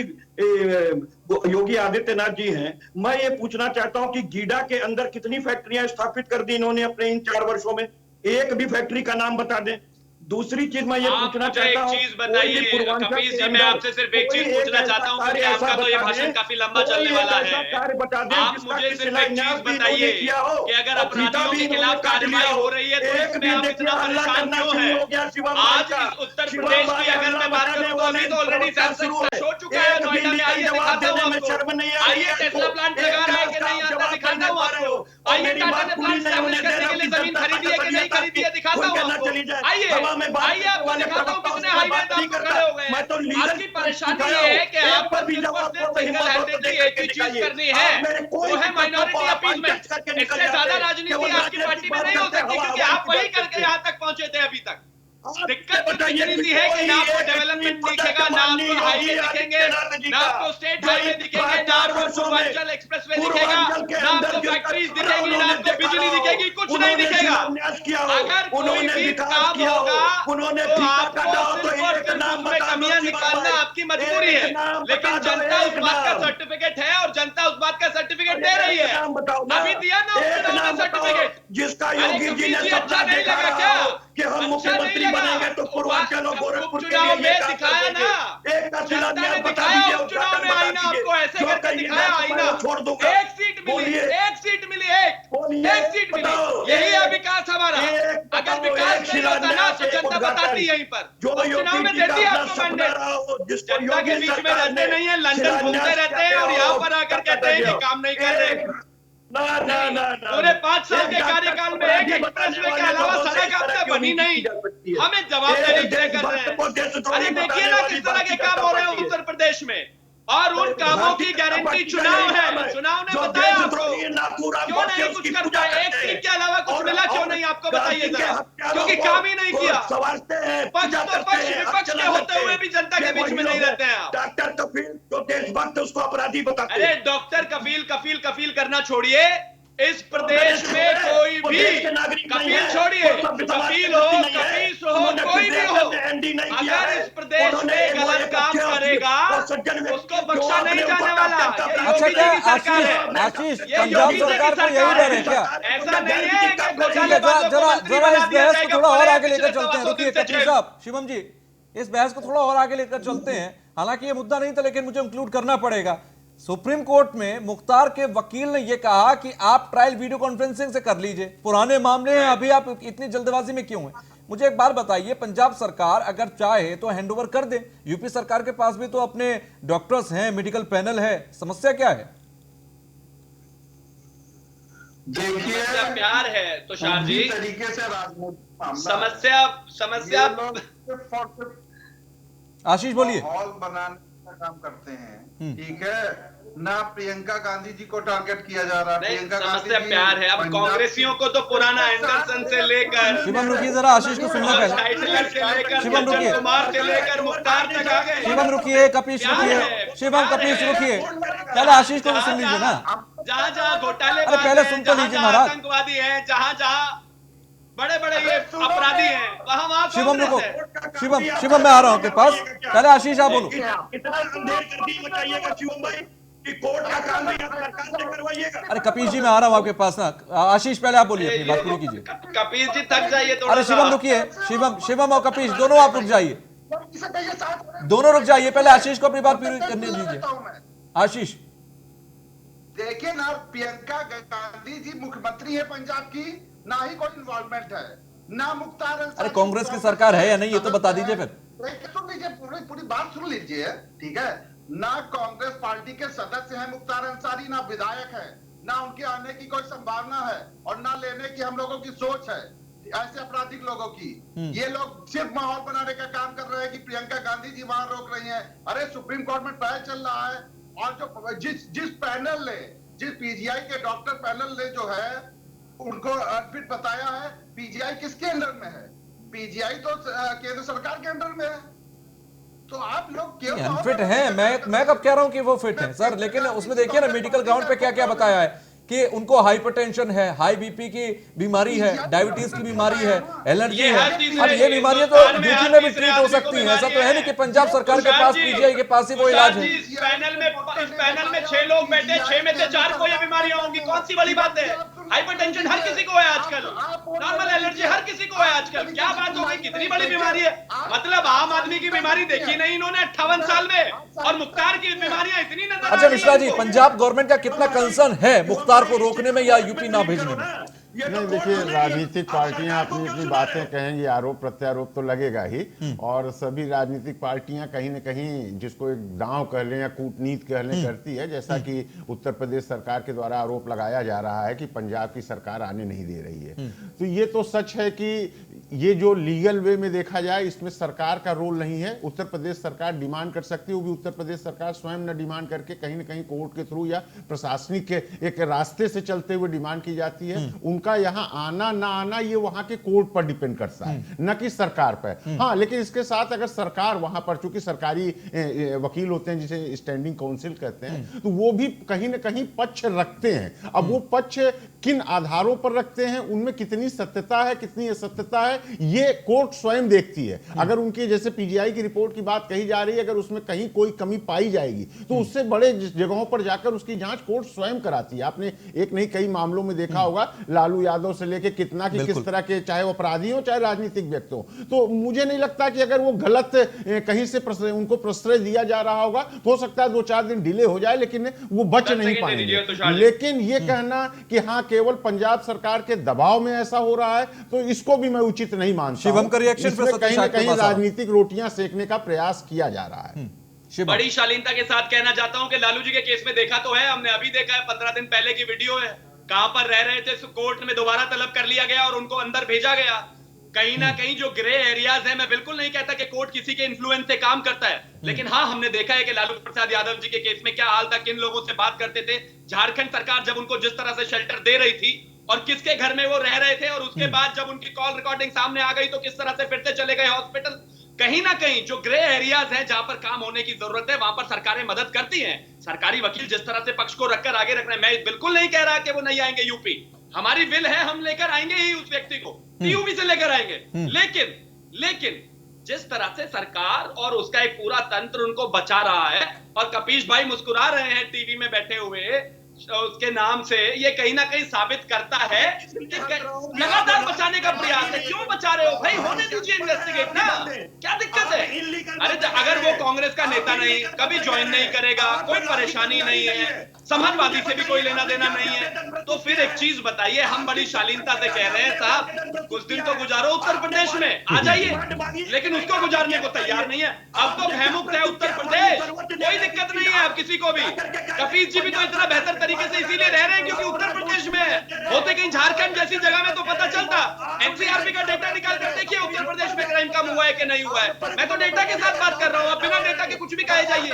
योगी आदित्यनाथ जी हैं, मैं ये पूछना चाहता हूँ कि गीडा के अंदर कितनी फैक्ट्रियां स्थापित कर दी इन्होंने अपने इन 4 वर्षों में, एक भी फैक्ट्री का नाम बता दें। दूसरी चीज मैं ये पूछना चाहता हूँ, चीज बताइए कपिल जी, मैं आपसे सिर्फ एक चीज पूछना चाहता हूँ, क्योंकि आपका तो ये भाषण काफी लंबा चलने वाला है। आप मुझे सिर्फ एक चीज बताइए कि अगर अपराधियों के खिलाफ कार्रवाई हो रही है तो इसमें आप इतना परेशान क्यों हैं? आज इस उत्तर प्रदेश की अगर मैं बात करूं तो अभी तो ऑलरेडी सैमसंग हो चुका है नोएडा में। आइए दिखाता हूं आपको, आइए टेस्ला प्लांट लगा रहा है कि नहीं आता दिखाता हूं आपको, आइए टाटा ने प्लांट स्टैब्लिश करने के लिए जमीन खरीदी है कि नहीं खरीदी है दिखाता हूं आपको। आइए आपको दिखाता हूं कितने हाईवे दाम पर खड़े हो गए हैं। आपकी परेशानी ये है कि आपको सिर्फ सिंगल हैंडेडली एक ही चीज करनी है, वो है माइनॉरिटी अपीलमेंट। इससे ज्यादा राजनीति आपकी पार्टी में नहीं हो सकती, क्योंकि आप वही करके यहाँ तक पहुंचे थे अभी तक। दिक्कत इतनी सी है कि ना आपको डेवलपमेंट दिखेगा, ना आपको हाईवे दिखेंगे, ना आपको स्टेट हाईवे दिखेंगे, ना आपको पूर्वांचल एक्सप्रेसवे दिखेगा, ना आपको फैक्ट्रीज दिखेगी, ना आपको बिजली दिखेगी, कुछ नहीं दिखेगा। अगर कोई भी काम होगा तो आपको सिर्फ और सिर्फ उसमें कमियां निकालना आपकी मजबूरी है, लेकिन जनता उस बात का सर्टिफिकेट है और जनता उस बात का सर्टिफिकेट दे रही है। अभी दिया ना उपचुनाव में सर्टिफिकेट, जिसका योगी जी ने अच्छा नहीं लगा क्या कि हम मुख्यमंत्री बनेंगे तो पूर्वांचल और गोरखपुर के उपचुनाव लिए में दिखाया ना, जनता ने दिखाया उपचुनाव में आईना, आपको ऐसे करके दिखाया आईना। एक सीट मिली, एक सीट मिली, एक सीट मिली, यही है विकास हमारा। अगर विकास नहीं होता ना तो जनता बताती यहीं पर, उपचुनाव में देती आपको मैंडेट। जनता के बीच में रहते नहीं है, लंदन घूमते रहते हैं और यहाँ पर आकर कहते हैं कि काम नहीं कर रहे। पूरे 5 साल के कार्यकाल में एक एक्सप्रेसवे के अलावा सड़क अब तक बनी नहीं, हमें जवाबदारी तय कर रहे हैं। अरे देखिए ना किस तरह के काम हो रहे हैं उत्तर प्रदेश में, और उन कामों की गारंटी चुनाव है। चुनाव ने बताया आपको, क्यों नहीं कुछ करता है? एक सीट के अलावा कुछ मिला क्यों नहीं आपको बताइए जरा, क्योंकि काम ही नहीं किया। पक्ष तो पक्ष विपक्ष के होते हुए भी जनता के बीच में नहीं रहते हैं आप। डॉक्टर कफील जो देशभक्त उसको अपराधी बताते हैं। अरे डॉक्टर कफील कफील कफील करना छोड़िए, इस प्रदेश में कोई भी कफील छोड़िए, कफील हो कफीस हो कोई भी हो, अगर इस प्रदेश में गलत काम करेगा उसको बख्शा नहीं जाने वाला। अच्छा क्या आशीष, पंजाब सरकार को यही डर है क्या? ऐसा नहीं है कि जरा इस बहस को थोड़ा और आगे लेकर चलते हैं। रुकिए कपिल साहब, शिवम जी, इस बहस को थोड़ा और आगे लेकर चलते हैं। हालांकि ये मुद्दा नहीं था, लेकिन मुझे इंक्लूड करना पड़ेगा। सुप्रीम कोर्ट में मुख्तार के वकील ने यह कहा कि आप ट्रायल वीडियो कॉन्फ्रेंसिंग से कर लीजिए, पुराने मामले हैं, अभी आप इतनी जल्दबाजी में क्यों हैं? मुझे एक बात बताइए, पंजाब सरकार अगर चाहे तो हैंडओवर कर दे, यूपी सरकार के पास भी तो अपने डॉक्टर्स हैं, मेडिकल पैनल है, समस्या क्या है? देखिए प्यार है तुषार जी, तरीके से राजनीतिक समस्या आशीष बोलिए। माहौल बनाने का काम करते हैं, ठीक है ना, प्रियंका गांधी जी को टारगेट किया जा रहा है। प्रियंका समस्या गांधी प्यार है। अब कांग्रेसियों को तो पुराना एंडरसन से लेकर शिवम रुकिए जरा, आशीष को सुनना पहले। टाइटलर से लेकर शिवम रुकिए। सज्जन कुमार से लेकर मुख्तार तक आ गए। शिवम रुकिए, कपीश रुकिए, शिवम कपीश रुकिए, पहले आशीष को सुन लीजिए ना। जहां जहां घोटाले अरे पहले सुन तो लीजिए महाराज। आतंकवादी हैं, जहां जहां बड़े बड़े ये अपराधी हैं, वहां शिवम रुको, कांग्रेस है। शिवम मैं आ रहा हूं आपके पास, पहले आशीष आप बोलो। इतना अंधेर कर दी बताइएगा शिवम भाई कि कोर्ट का काम भी आप सरकार से करवाइएगा। अरे कपीश जी मैं आ रहा हूं आपके पास ना, आशीष पहले आप बोलिए, अपनी बात पूरी कीजिए। कपिल जी थक जाइए थोड़ा अरे सा। शिवम रुकिए, शिवम और कपीश दोनों आप रुक जाइए, दोनों रुक जाइए, पहले आशीष को अपनी बात पूरी करने दीजिए। आशीष देखिए ना, प्रियंका गांधी जी मुख्यमंत्री है पंजाब की, ना ही कोई इन्वॉल्वमेंट है, ना मुख्तार अरे कांग्रेस की सरकार है या नहीं, ये तो बता दीजिए फिर। सुन लीजिए, पूरी बात सुन लीजिए, ठीक है ना। कांग्रेस पार्टी के सदस्य हैं मुख्तार अंसारी, ना विधायक है, ना उनके आने की कोई संभावना है और ना लेने की हम लोगों की सोच है ऐसे आपराधिक लोगों की। ये लोग सिर्फ माहौल बनाने का काम कर रहे हैं कि प्रियंका गांधी जी वहां रोक रही हैं। अरे सुप्रीम कोर्ट में ट्रायल चल रहा है और जो जिस पैनल ने, जिस पीजीआई के डॉक्टर पैनल ने जो है उनको अनफिट बताया है, पीजीआई किसके अंडर में है? पीजीआई तो केंद्र सरकार के अंडर में है। तो आप लोग क्यों अनफिट है? मैं कब कह रहा हूं कि वो फिट है सर, लेकिन उसमें देखिए ना मेडिकल ग्राउंड पे क्या क्या बताया है कि उनको हाइपरटेंशन है, हाई बीपी की बीमारी है, डायबिटीज की बीमारी है, एलर्जी है। अब ये बीमारियां तो यूपी में भी ट्रीट हो सकती हैं, ऐसा तो है नहीं कि पंजाब सरकार के पास, पीजीआई के पास ही वो इलाज है। इस पैनल में 6 लोग बैठे, 6 में से 4 को ये बीमारियां होंगी, कौन सी बड़ी बात है? हाइपरटेंशन हर किसी को है आजकल, नॉर्मल एलर्जी हर किसी को है आजकल, क्या बात हो गई? कितनी बड़ी बीमारी है? मतलब आम आदमी की बीमारी देखी नहीं इन्होंने 58 साल में, और मुख्तार की बीमारियां इतनी नजर। अच्छा मिश्रा जी, पंजाब गवर्नमेंट का कितना कंसर्न है मुख्तार को रोकने में या यूपी ना भेजने में? नहीं देखिए, राजनीतिक पार्टियां अपनी अपनी बातें कहेंगी, आरोप प्रत्यारोप तो लगेगा ही, और सभी राजनीतिक पार्टियां कहीं न कहीं जिसको एक दांव कह लें या कूटनीति कह लें करती है। जैसा कि उत्तर प्रदेश सरकार के द्वारा आरोप लगाया जा रहा है कि पंजाब की सरकार आने नहीं दे रही है, तो ये तो सच है कि ये जो लीगल वे में देखा जाए इसमें सरकार का रोल नहीं है। उत्तर प्रदेश सरकार डिमांड कर सकती है, वो भी उत्तर प्रदेश सरकार स्वयं न डिमांड करके कहीं न कहीं कोर्ट के थ्रू या प्रशासनिक के एक रास्ते से चलते हुए डिमांड की जाती है। उनका यहाँ आना ना आना ये वहां के कोर्ट पर डिपेंड करता है, न कि सरकार पर। हाँ, लेकिन इसके साथ अगर सरकार वहां पर, चूंकि सरकारी वकील होते हैं जिसे स्टैंडिंग काउंसिल कहते हैं, तो वो भी कहीं न कहीं पक्ष रखते हैं। अब वो पक्ष किन आधारों पर रखते हैं, उनमें कितनी सत्यता है कितनी असत्यता है, ये कोर्ट स्वयं देखती है। अगर उनकी जैसे पीजीआई की रिपोर्ट की बात कही जा रही है, अगर उसमें कहीं कोई कमी पाई जाएगी तो उससे बड़े जगहों पर जाकर उसकी जांच कोर्ट स्वयं कराती है। आपने एक नहीं कई मामलों में देखा होगा, लालू यादव से लेके कितना कि किस तरह के, चाहे वो अपराधी हो चाहे राजनीतिक व्यक्ति हो। तो मुझे नहीं लगता कि अगर वो गलत कहीं से उनको प्रश्रय दिया जा रहा होगा, तो हो सकता है 2-4 दिन डिले हो जाए, लेकिन वो बच नहीं पाएंगे। लेकिन ये कहना कि हाँ केवल पंजाब सरकार के दबाव में ऐसा हो रहा है, तो इसको भी मैं उचित नहीं मानता। शिवम का रिएक्शन इसमें कहीं ना कहीं राजनीतिक रोटियां सेकने का प्रयास किया जा रहा है। बड़ी शालीनता के साथ कहना चाहता हूं कि लालू जी के केस में देखा तो है, हमने अभी देखा है, 15 दिन पहले की वीडियो है, कहां पर रह रहे थे, कोर्ट में दोबारा तलब कर लिया गया और उनको अंदर भेजा गया। कहीं ना कहीं जो ग्रे एरियाज है, मैं बिल्कुल नहीं कहता कि कोर्ट किसी के इन्फ्लुएंस से काम करता है, लेकिन हाँ हमने देखा है कि लालू प्रसाद यादव जी के केस में क्या हाल था, किन लोगों से बात करते थे, झारखंड सरकार जब उनको जिस तरह से शेल्टर दे रही थी और किसके घर में वो रह रहे थे, और उसके बाद जब उनकी कॉल रिकॉर्डिंग सामने आ गई तो किस तरह से फिर से चले गए हॉस्पिटल। कहीं ना कहीं जो ग्रे एरियाज हैं जहां पर काम होने की जरूरत है, वहां पर सरकारें मदद करती हैं। सरकारी वकील जिस तरह से पक्ष को रखकर आगे रख रहे हैं, मैं बिल्कुल नहीं कह रहा कि वो नहीं आएंगे यूपी, हमारी विल है, हम लेकर आएंगे ही उस व्यक्ति को, यूपी से लेकर आएंगे। लेकिन जिस तरह से सरकार और उसका एक पूरा तंत्र उनको बचा रहा है, और कपीश भाई मुस्कुरा रहे हैं टीवी में बैठे हुए उसके नाम से, ये कहीं ना कहीं साबित करता है कि लगातार बचाने का प्रयास है। क्यों बचा रहे हो भाई, होने दीजिए इन्वेस्टिगेट ना, क्या दिक्कत है? अरे अगर वो कांग्रेस का नेता नहीं, कभी ज्वाइन नहीं करेगा, कोई परेशानी नहीं है, समाजवादी से भी कोई लेना देना नहीं है, तो फिर एक चीज बताइए, हम बड़ी शालीनता से कह रहे हैं साहब कुछ दिन तो गुजारो उत्तर प्रदेश में, आ जाइए, लेकिन उसको गुजारने को तैयार नहीं है। अब तो भयमुक्त है उत्तर प्रदेश, कोई दिक्कत नहीं है अब किसी को भी। कपील जी भी तो इतना बेहतर तरीके से इसीलिए रह रहे हैं क्योंकि उत्तर प्रदेश में होते कहीं झारखंड जैसी जगह में तो पता चलता। एनसीआरबी का डेटा निकाल कर देखिए उत्तर प्रदेश में क्राइम कम हुआ है कि नहीं हुआ है। मैं तो डेटा के साथ बात कर रहा हूं, अब बिना डेटा के कुछ भी कहे जाइए।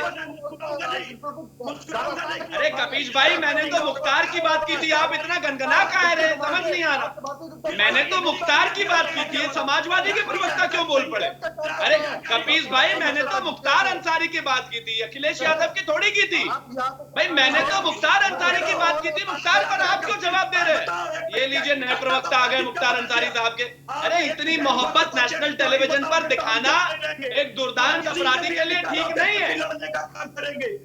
अरे कपीश भाई, मैंने तो मुख्तार की बात की थी, आप इतना गनगना कह रहे हैं, समझ नहीं आ रहा। मैंने तो मुख्तार की बात की थी, समाजवादी के प्रवक्ता क्यों बोल पड़े? अरे कपीश भाई, मैंने तो मुख्तार अंसारी की बात की थी, अखिलेश यादव की थोड़ी की थी भाई। मैंने तो मुख्तार अंसारी की बात की थी, मुख्तार पर आप क्यों जवाब दे रहे? ये लीजिए नए प्रवक्ता आ गए मुख्तार अंसारी साहब के। अरे इतनी मोहब्बत नेशनल टेलीविजन पर दिखाना एक दुर्दांत अपराधी के लिए ठीक नहीं है।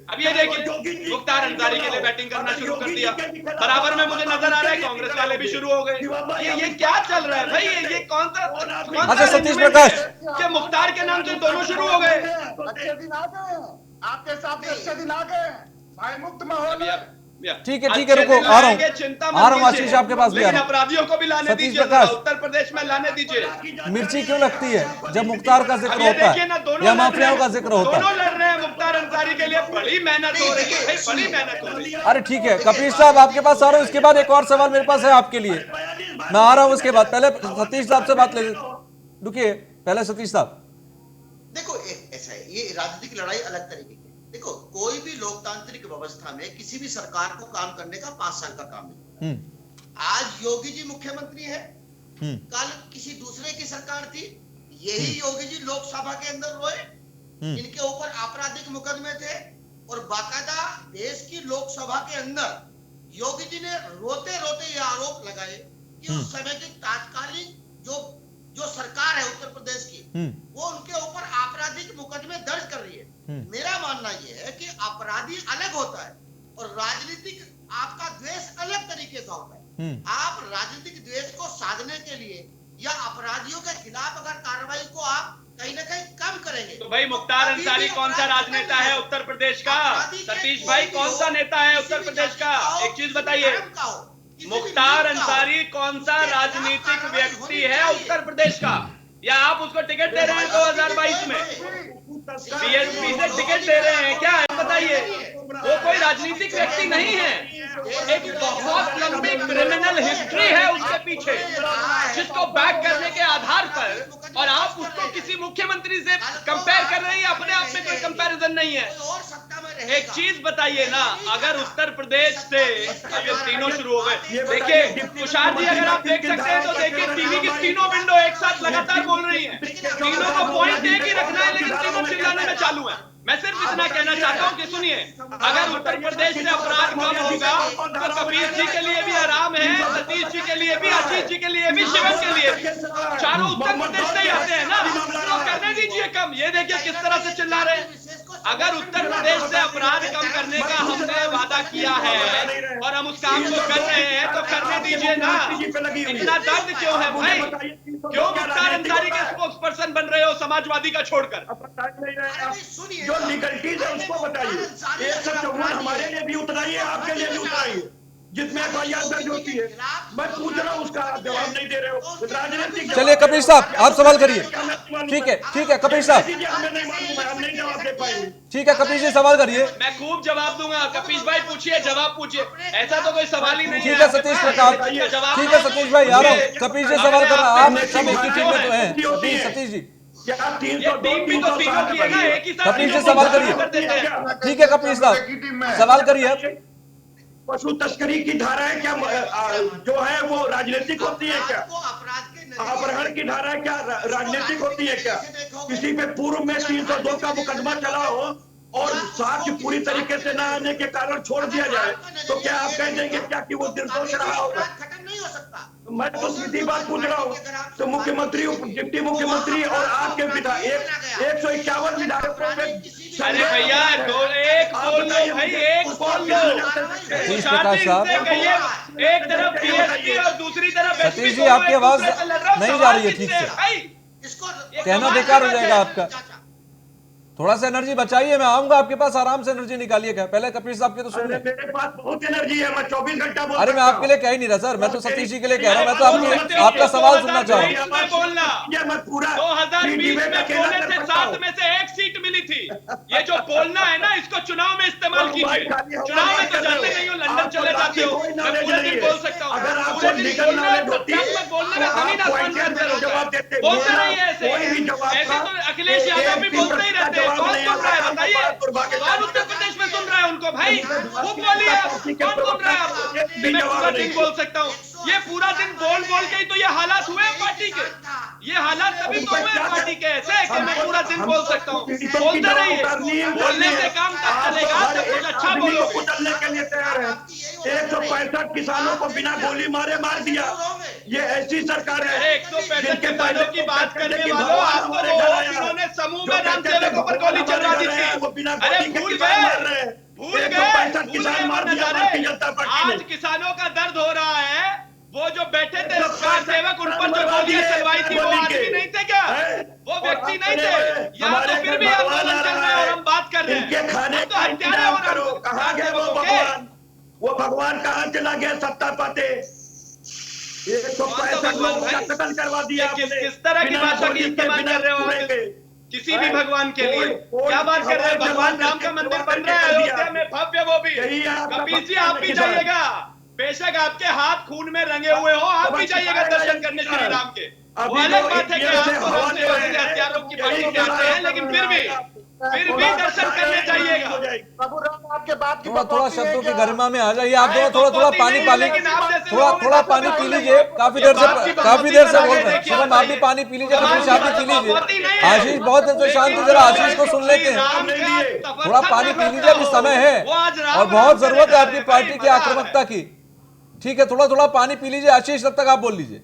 अब ये देखिए मुख्तार अंसारी के लिए बैटिंग करना शुरू कर दिया, बराबर में मुझे नजर आ रहा है कांग्रेस वाले भी शुरू हो गए। ये क्या चल रहा है भाई? ये कौन सा अच्छा सतीश प्रकाश, कि मुख्तार के नाम से दोनों शुरू हो गए। अच्छे दिन आ गए, आपके साथ अच्छे दिन आ गए, भाई मुक्त माहौल है। ठीक है, रुको, आ रहा हूँ आशीष आपके पास भी आ रहा हूँ। अपराधियों को भी लाने सतीश दीजिए, प्रकाश, उत्तर प्रदेश में लाने दीजिए। मिर्ची क्यों लगती है जब मुख्तार का जिक्र होता है या माफियाओं का जिक्र होता है? दोनों लड़ रहे हैं मुख्तार अंसारी के लिए, बड़ी मेहनत हो रही है, बड़ी मेहनत हो रही है। अरे ठीक है कपीश साहब, आपके पास आ रहा हूँ, इसके बाद एक और सवाल मेरे पास है आपके लिए, मैं आ रहा हूँ उसके बाद। पहले सतीश साहब से बात ले, रुकिए, पहले सतीश साहब। देखो ऐसा है, ये राजनीतिक लड़ाई अलग तरीके की। देखो कोई भी लोकतांत्रिक व्यवस्था में किसी भी सरकार को काम करने का 5 साल का काम है। आज योगी जी मुख्यमंत्री है, कल किसी दूसरे की सरकार थी, यही योगी जी लोकसभा के अंदर रोए, इनके ऊपर आपराधिक मुकदमे थे और बाकायदा देश की लोकसभा के अंदर योगी जी ने रोते रोते ये आरोप लगाए कि उस समय की तात्कालिक जो सरकार है उत्तर प्रदेश की, वो उनके ऊपर आपराधिक मुकदमे दर्ज कर रही है। मेरा मानना यह है कि अपराधी अलग होता है और राजनीतिक आपका द्वेष अलग तरीके का होता है। आप राजनीतिक द्वेष को साधने के लिए या अपराधियों के खिलाफ अगर कार्रवाई को आप कहीं ना कहीं कम करेंगे तो भाई मुख्तार अंसारी कौन सा राजनेता है उत्तर प्रदेश का? सतीश भाई कौन सा नेता है उत्तर प्रदेश का? एक चीज बताइए, मुख्तार अंसारी कौन सा राजनीतिक व्यक्ति है उत्तर प्रदेश का? या आप उसको टिकट दे रहे हैं 2022 में? बीएसपी से टिकट दे रहे हैं क्या? बताइए, वो कोई राजनीतिक व्यक्ति नहीं है, एक बहुत लंबी क्रिमिनल हिस्ट्री है उसके पीछे, जिसको बैक करने के आधार पर, और आप उसको किसी मुख्यमंत्री से कंपेयर कर रहे हैं, अपने आप में कोई कंपैरिजन नहीं है। एक चीज बताइए ना, अगर उत्तर प्रदेश से अब ये तीनों शुरू हो गए, देखिए तुषार जी अगर आप देख सकते हैं तो देखिए टीवी की तीनों विंडो एक साथ लगातार बोल रही हैं, तीनों को पॉइंट एक ही रखना है लेकिन तीनों चिल्लाने में चालू है। मैं सिर्फ इतना कहना चाहता हूं कि सुनिए, अगर उत्तर प्रदेश से अपराध कम होगा तो कबीर जी के लिए भी आराम है, सतीश जी के लिए भी, आशीष जी के लिए भी, शिवम के लिए भी, चारों उत्तर प्रदेश से ही आते हैं ना, तो करने दीजिए कम। ये देखिए किस तरह से चिल्ला रहे हैं। अगर उत्तर प्रदेश से अपराध कम करने का हमने वादा किया है और हम उस काम को कर रहे हैं तो करने दीजिए ना। इतना दर्द क्यों है भाई? क्यों मुख्तार अंसारी के स्पोक्स पर्सन बन रहे हो समाजवादी का छोड़कर? जो लीगलिटीज है उसको बताइए। 154 हमारे लिए भी उतराइए, आपके लिए भी उतराइए, जिसमें एफआईआर दर्ज होती है। मैं पूछ रहा हूँ, उसका जवाब नहीं दे रहे हो। राजनीतिक चलिए कपीश साहब आप सवाल करिए। ठीक है कपीश साहब, हमें नहीं मालूम है, हम नहीं जवाब दे पाएंगे। ठीक है कपीश जी सवाल करिए। मैं खूब जवाब दूंगा। कपीश भाई पूछिए, जवाब पूछिए, ऐसा तो कोई सवाल ही नहीं है। ठीक है सतीश प्रकाश, ठीक है सतीश भाई आ रहा हूँ। कपीश जी सवाल कर रहा है, आप सब एक ही टीम में तो हैं। सतीश जी टीम भी तो तीनों की है ना, एक ही साथ। कपीश जी सवाल करिए। ठीक है कपीश साहब सवाल करिए। पशु तस्करी की धाराएं क्या जो है वो राजनीतिक होती है क्या? अपहरण की धारा क्या राजनीतिक होती है क्या? किसी पे पूर्व में 302 का मुकदमा चला हो और साक्ष्य पूरी तरीके से न आने के कारण छोड़ दिया जाए तो क्या आप कह देंगे क्या कि वो निर्दोष रहा होगा? मैं तो सीधी बात पूछ रहा हूँ। तो मुख्यमंत्री, डिप्टी मुख्यमंत्री और आपके विधायक 151 विधायकों में, अरे भैया एक बोल लो भाई, एक बोल लो। सतीश प्रकाश साहब, एक तरफ डीएसपी और दूसरी तरफ सतीश जी आपकी आवाज नहीं जा रही है ठीक से, कहना बेकार हो जाएगा आपका। थोड़ा सा एनर्जी बचाइए, मैं आऊंगा आपके पास, आराम से एनर्जी निकालिएगा। पहले कपिल साहब के तो सुन अरे ले। मेरे पास बहुत एनर्जी है, मैं 24 घंटा बोल अरे मैं सकता आपके लिए कह ही नहीं रहा सर, मैं तो सतीश जी के लिए कह रहा हूं, मैं तो आपका सवाल सुनना चाह रहा हूं। में बोलना, हूं। मैं पूरा 2020 में अकेला बोले कर थे सकता 7 हूं। में से 1 सीट मिली थी। ये जो बोलना है ना, इसको चुनाव में इस्तेमाल कीजिए। चुनाव में तो जाते नहीं हो, लंदन चले जाते हो, मैं पूरे दिन बोल सकता हूँ। अगर आपको पूरे दिन लीगल बोलना है, नॉलेज होती, सत्यात्मक बोलने में तो जमीन आप आसमान का अंतर होता जवाब है। देते। बोलते रहिए ऐसे, कोई भी जवाब ऐसे का तो अखिलेश यादव भी बोलते ही रहते हैं। कौन सुन रहा है बताइए, कौन उत्तर प्रदेश में सुन रहा है उनको? भाई खूब बोलिए, कौन सुन रहा है आपको? मैं पूरा दिन बोल सकता हूँ। ये पूरा दिन बोल बोल के ही तो ये हालात हुए हैं पार्टी के। ये हालात तभी तो हुए हैं पार्टी के ऐसे कि मैं पूरा दिन बोल सकता हूँ। बोलते रहिए, बोलने से काम तब चलेगा जब कुछ अच्छा बोलोगे। उतरने के लिए तैयार है। 165 किसानों को बिना गोली मारे मार दिया। ये ऐसी सरकार है। अरे 165 किसानों की बात करने वालों, आप तो वो जिन्होंने समूह में राम सेवकों पर गोली चलवा दी थी। अरे भूल गए, भूल गए वो नजारे। आज किसानों का दर्द हो रहा है। वो जो बैठे थे कार सेवक, उन पर जो गोलियां चलवाई थी, वो आदमी नहीं थे क्या? वो व्यक्ति नहीं थे? या तो फिर भी आंदोलन चल रहा है और हम बात कर रहे हैं। खाने तो हत्यारे हो रहे हैं कहाँ गए वो भगवान? वो भगवान कहाँ चला गया सत्ता पाते? 165 लोगों का कत्ल करवा दिया। किस तरह की भाषा की इस्तेमाल कर रहे हो आप? किसी भी भगवान के लिए क्या बात कर रहे हैं? भगवान राम का मंदिर बन रहा है अयोध्या में, भव्य, वो भी। कपिल जी आप भी जाइएगा, बेशक आपके हाथ खून में रंगे हुए हो, आप भी जाइएगा दर्शन करने श्री राम के। वो अलग बात है कि आपको राम सेवक से हथियारों की पार्टी से आते हैं, लेकिन फिर भी दर्शन करने जाइएगा। प्रभु राम आपके बात की थोड़ा शब्दों की गरिमा में आ जाइए आप दोनों। थोड़ा पानी थोड़ा पानी पी लीजिए, काफी देर से बोल रहे हैं। शुभम आप भी पानी पी लीजिए, कपिल साहब भी पी लीजिए। आशीष बहुत देर से शांति, जरा आशीष को सुन लेते हैं। थोड़ा पानी पी लीजिए, अभी समय है और बहुत जरूरत है आपकी पार्टी की आक्रामकता की। ठीक है, थोड़ा पानी पी लीजिए आशीष, तब तक आप बोल लीजिए।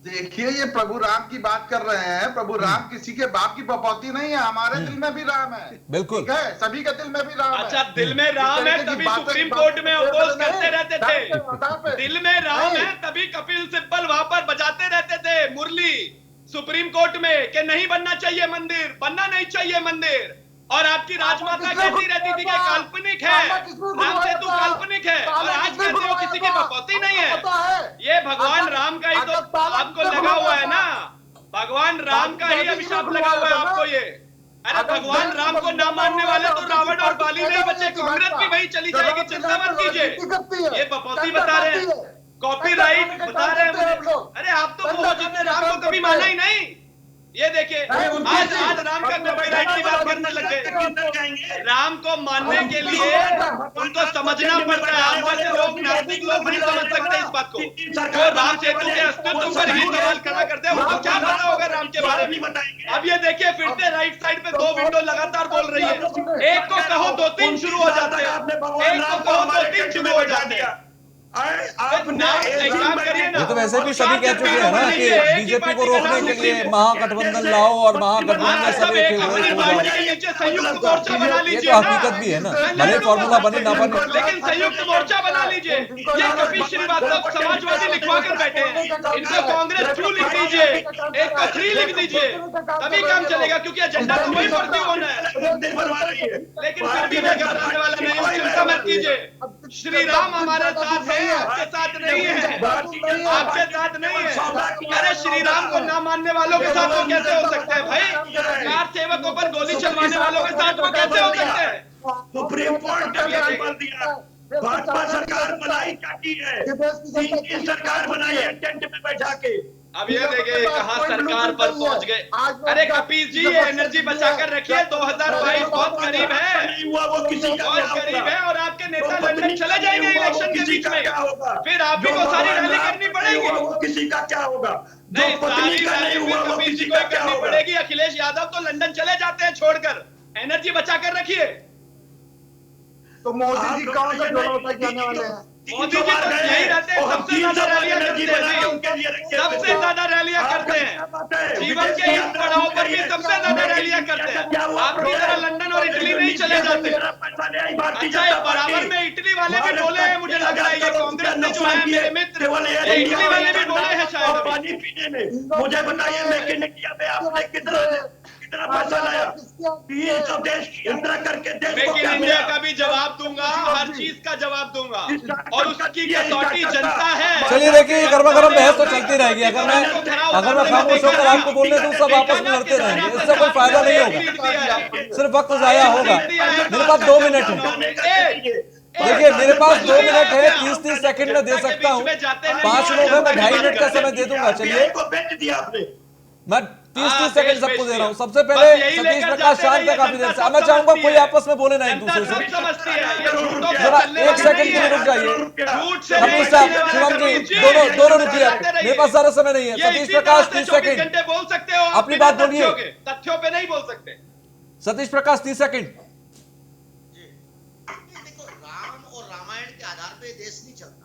देखिए, ये प्रभु राम की बात कर रहे हैं। प्रभु राम किसी के बाप की पपौती नहीं है। हमारे दिल में भी राम है, बिल्कुल ठीक है, सभी के दिल में भी राम है। अच्छा, दिल में राम है तभी सुप्रीम कोर्ट में अपोज करते रहते थे। दिल में राम है तभी कपिल सिब्बल वहां पर बजाते रहते थे मुरली सुप्रीम कोर्ट में कि नहीं बनना चाहिए मंदिर, बनना नहीं चाहिए मंदिर। और आपकी राजमाता कहती रहती थी कि काल्पनिक है, राम सेतु काल्पनिक है, और आज कहते हो किसी की बपौती नहीं है। ये भगवान राम का ही तो आपको लगा हुआ है ना, भगवान राम का ही अभिशाप लगा हुआ है आपको ये। अरे भगवान राम को ना मानने वाले तो रावण और बाली नहीं बचे, कांग्रेस भी वही चली जाएगी, चिंता मत कीजिए। ये बपौती बता रहे हैं, कॉपीराइट बता रहे हैं। अरे आप तो वो जिसने राम को कभी माना ही नहीं। ये देखिए, आज राम का कॉपीराइट की बात करने लग गए। राम को मानने के लिए उनको समझना पड़ता है। आप जैसे लोग, नास्तिक लोग नहीं समझ सकते इस बात को। जो राम सेतु के अस्तित्व पर ही सवाल खड़ा करते हैं, उनको क्या पता होगा राम के बारे में? अब ये देखिए, फिर से राइट साइड पे 2 विंडो लगातार बोल रही है। एक को कहो 2-3 शुरू हो जाते हैं, एक को कहो 2-3 शुरू हो जाते हैं। ये तो वैसे भी सभी कह चुके हैं ना कि बीजेपी को रोकने के लिए महागठबंधन लाओ और महागठबंधन में सब एक संयुक्त मोर्चा बना ये लीजिए। तो हकीकत भी है ना, भले फॉर्मूला बने ना बने, लेकिन संयुक्त मोर्चा बना लीजिए। ये कपिल श्रीवास्तव समाजवादी लिखवा कर बैठे हैं, इनको कांग्रेस 2 लिख दीजिए, एक को 3 लिख दीजिए, तभी काम चलेगा, क्योंकि एजेंडा तो वही फर्जी होना है। लेकिन फिर भी मैं घबराने वाला नहीं हूं, चिंता मत कीजिए। श्री राम हमारे साथ है, आपके साथ नहीं है, आपके साथ नहीं है। अरे श्री राम को ना मानने वालों के साथ वो कैसे हो सकते हैं भाई? कार सेवकों पर गोली चलवाने वालों के साथ वो कैसे हो सकते हैं? सुप्रीम कोर्ट ने बोल दिया, भाजपा सरकार बनाई जाती है, सरकार बनाई है टेंट में बैठा के। अब ये देखिए कहां सरकार पर पहुंच गए। अरे कपिल जी, ये एनर्जी बचाकर रखिए, 2022 बहुत करीब है, बहुत करीब है, और आपके नेता लंदन चले जाएंगे इलेक्शन के बीच में, फिर आप भी को सारी रैली करनी पड़ेगी। किसी का क्या होगा? नहीं, सारी रैली कपिल जी को करनी पड़ेगी। अखिलेश यादव तो लंदन चले जाते हैं छोड़कर, एनर्जी बचाकर रखिए। तो मोदी जी कौन सा जोड़ा उठा के आने वाले हैं? मोदी जी तो यही रहते हैं, सबसे ज्यादा रैलियां करते हैं, सबसे ज्यादा रैलियां करते हैं, जीवन के इस पड़ाव पर भी सबसे ज्यादा रैलियां करते हैं। आपकी तरह लंदन और इटली नहीं चले जाते। अच्छा, बराबर में इटली वाले भी बोले हैं, मुझे लग रहा है ये कांग्रेस ने जो है मेरे मित्र, इटली वाले भी बोले हैं शायद। पानी पीने में मुझे बताइए, मैं कितने किया आपने कितना कितना पैसा लाया, 300 देश की यात्रा करके देश को मेक क्या इन इंडिया मिला? का भी जवाब दूंगा, हर चीज का जवाब दूंगा, और उसकी कसौटी जनता है। चलिए देखिए, गर्मा गर्म बहस तो चलती रहेगी। अगर मैं खामोश होकर आपको बोलने दूं, सब आपस में लड़ते रहेंगे, इससे कोई फायदा नहीं होगा, सिर्फ वक्त जाया होगा। मेरे पास 2 मिनट है, देखिए मेरे पास 2 मिनट है, 30-30 सेकंड में दे सकता हूँ। 5 लोग हैं, मैं 2.5 मिनट का समय दे दूंगा। चलिए को बेच दिया आपने। मैं 30-30 सेकंड सबको दे रहा हूँ। सबसे पहले सतीश प्रकाश शांत है काफी देर से। मैं चाहूंगा कोई आपस में बोले ना एक दूसरे से। जरा 1 सेकंड के लिए रुक जाइए। हमीद साहब, शिवम जी, दोनों रुकिए, मेरे पास ज्यादा समय नहीं है। सतीश प्रकाश 30 सेकंड बोल सकते हो, अपनी बात बोलिए। तथ्यों पे नहीं बोल सकते। सतीश प्रकाश 30 सेकंड। देखो, राम और रामायण के आधार पे देश नहीं चलता।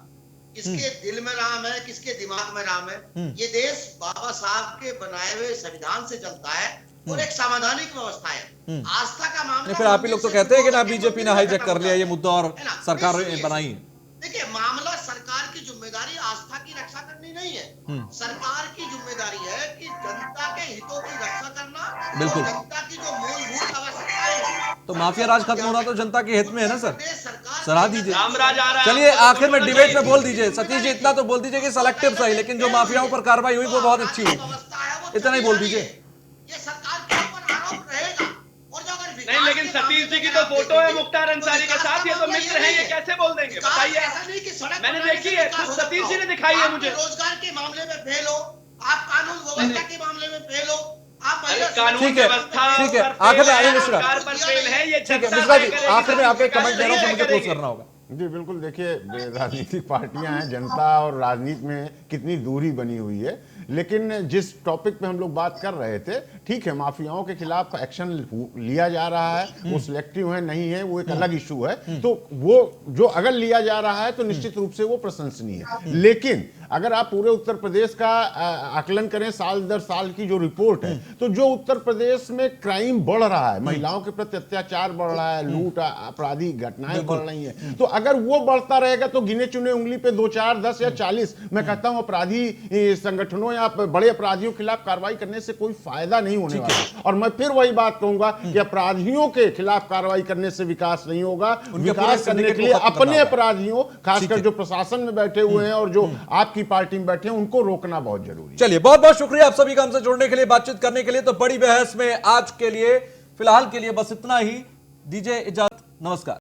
किसके दिल में राम है, किसके दिमाग में राम है। ये देश बाबा साहब के बनाए हुए संविधान से चलता है और एक संवैधानिक व्यवस्था है। आस्था का मामला, फिर आप ही लोग तो कहते हैं कि ना बीजेपी ने हाईजैक कर लिया ये मुद्दा और सरकार बनाई है। देखिए, मामला सरकार की जिम्मेदारी आस्था की रक्षा करनी नहीं है। सरकार की जिम्मेदारी है कि जनता के हितों की रक्षा करना, बिल्कुल। और जनता की जो मूलभूत आवश्यकताएं हैं, तो माफिया राज खत्म होना तो जनता के हित में है ना सर, सरकार सराह दीजिए। रामराज आ रहा है। चलिए आखिर में डिबेट में बोल दीजिए सतीश जी, इतना तो बोल दीजिए कि सिलेक्टिव सही, लेकिन जो माफियाओं पर कार्रवाई हुई वो बहुत अच्छी हुई, इतना ही बोल दीजिए। ये सरकार के ऊपर आरोप रहेगा। और जो अगर नहीं, लेकिन सतीश जी की तो फोटो है मुख्तार अंसारी के साथ, ये तो मित्र हैं, ये कैसे बोल देंगे बताइए। ऐसा नहीं कि सड़क मैंने बनाने देखी से है, विकास खुद हो सतीश जी सकता ने हो। दिखाई है आप मुझे। रोजगार के मामले में फेल हो, आप कानून व्यवस्था के मामले में फेल हो, आप महिला कानून ठीक है, व्यवस्था ठीक है, पर आखिर में फेल है, आगे मिश्रा। सरकार पर फेल है, ये ठीक है जनता मिश्रा तय जी, करेगी, आखिर में आपके सरकार कमेंट दे रहा हूँ, तय मुझे क्लोज करेगी। करना होगा। जी बिल्कुल, देखिए राजनीतिक पार्टियां हैं, जनता और राजनीति में कितनी दूरी बनी हुई है, लेकिन जिस टॉपिक पे हम लोग बात कर रहे थे, ठीक है माफियाओं के खिलाफ एक्शन लिया जा रहा है, वो सिलेक्टिव है नहीं है वो एक अलग इशू है, तो वो जो अगर लिया जा रहा है तो निश्चित रूप से वो प्रशंसनीय है। लेकिन अगर आप पूरे उत्तर प्रदेश का आकलन करें साल दर साल की जो रिपोर्ट है, तो जो उत्तर प्रदेश में क्राइम बढ़ रहा है, महिलाओं के प्रति अत्याचार बढ़ रहा है, लूट अपराधी घटनाएं बढ़ रही हैं, तो अगर वो बढ़ता रहेगा तो गिने चुने उंगली पे 2, 4, 10 या 40 मैं कहता हूं अपराधी संगठनों या बड़े अपराधियों के खिलाफ कार्रवाई करने से कोई फायदा नहीं होने वाला। और मैं फिर वही बात कहूंगा कि अपराधियों के खिलाफ कार्रवाई करने से विकास नहीं होगा। विकास करने के लिए अपने अपराधियों, खासकर जो प्रशासन में बैठे हुए हैं और जो आपकी पार्टी में बैठे हैं, उनको रोकना बहुत जरूरी है। चलिए बहुत बहुत शुक्रिया आप सभी का हमसे जुड़ने के लिए, बातचीत करने के लिए। तो बड़ी बहस में आज के लिए फिलहाल के लिए बस इतना ही, दीजिए इजाजत, नमस्कार।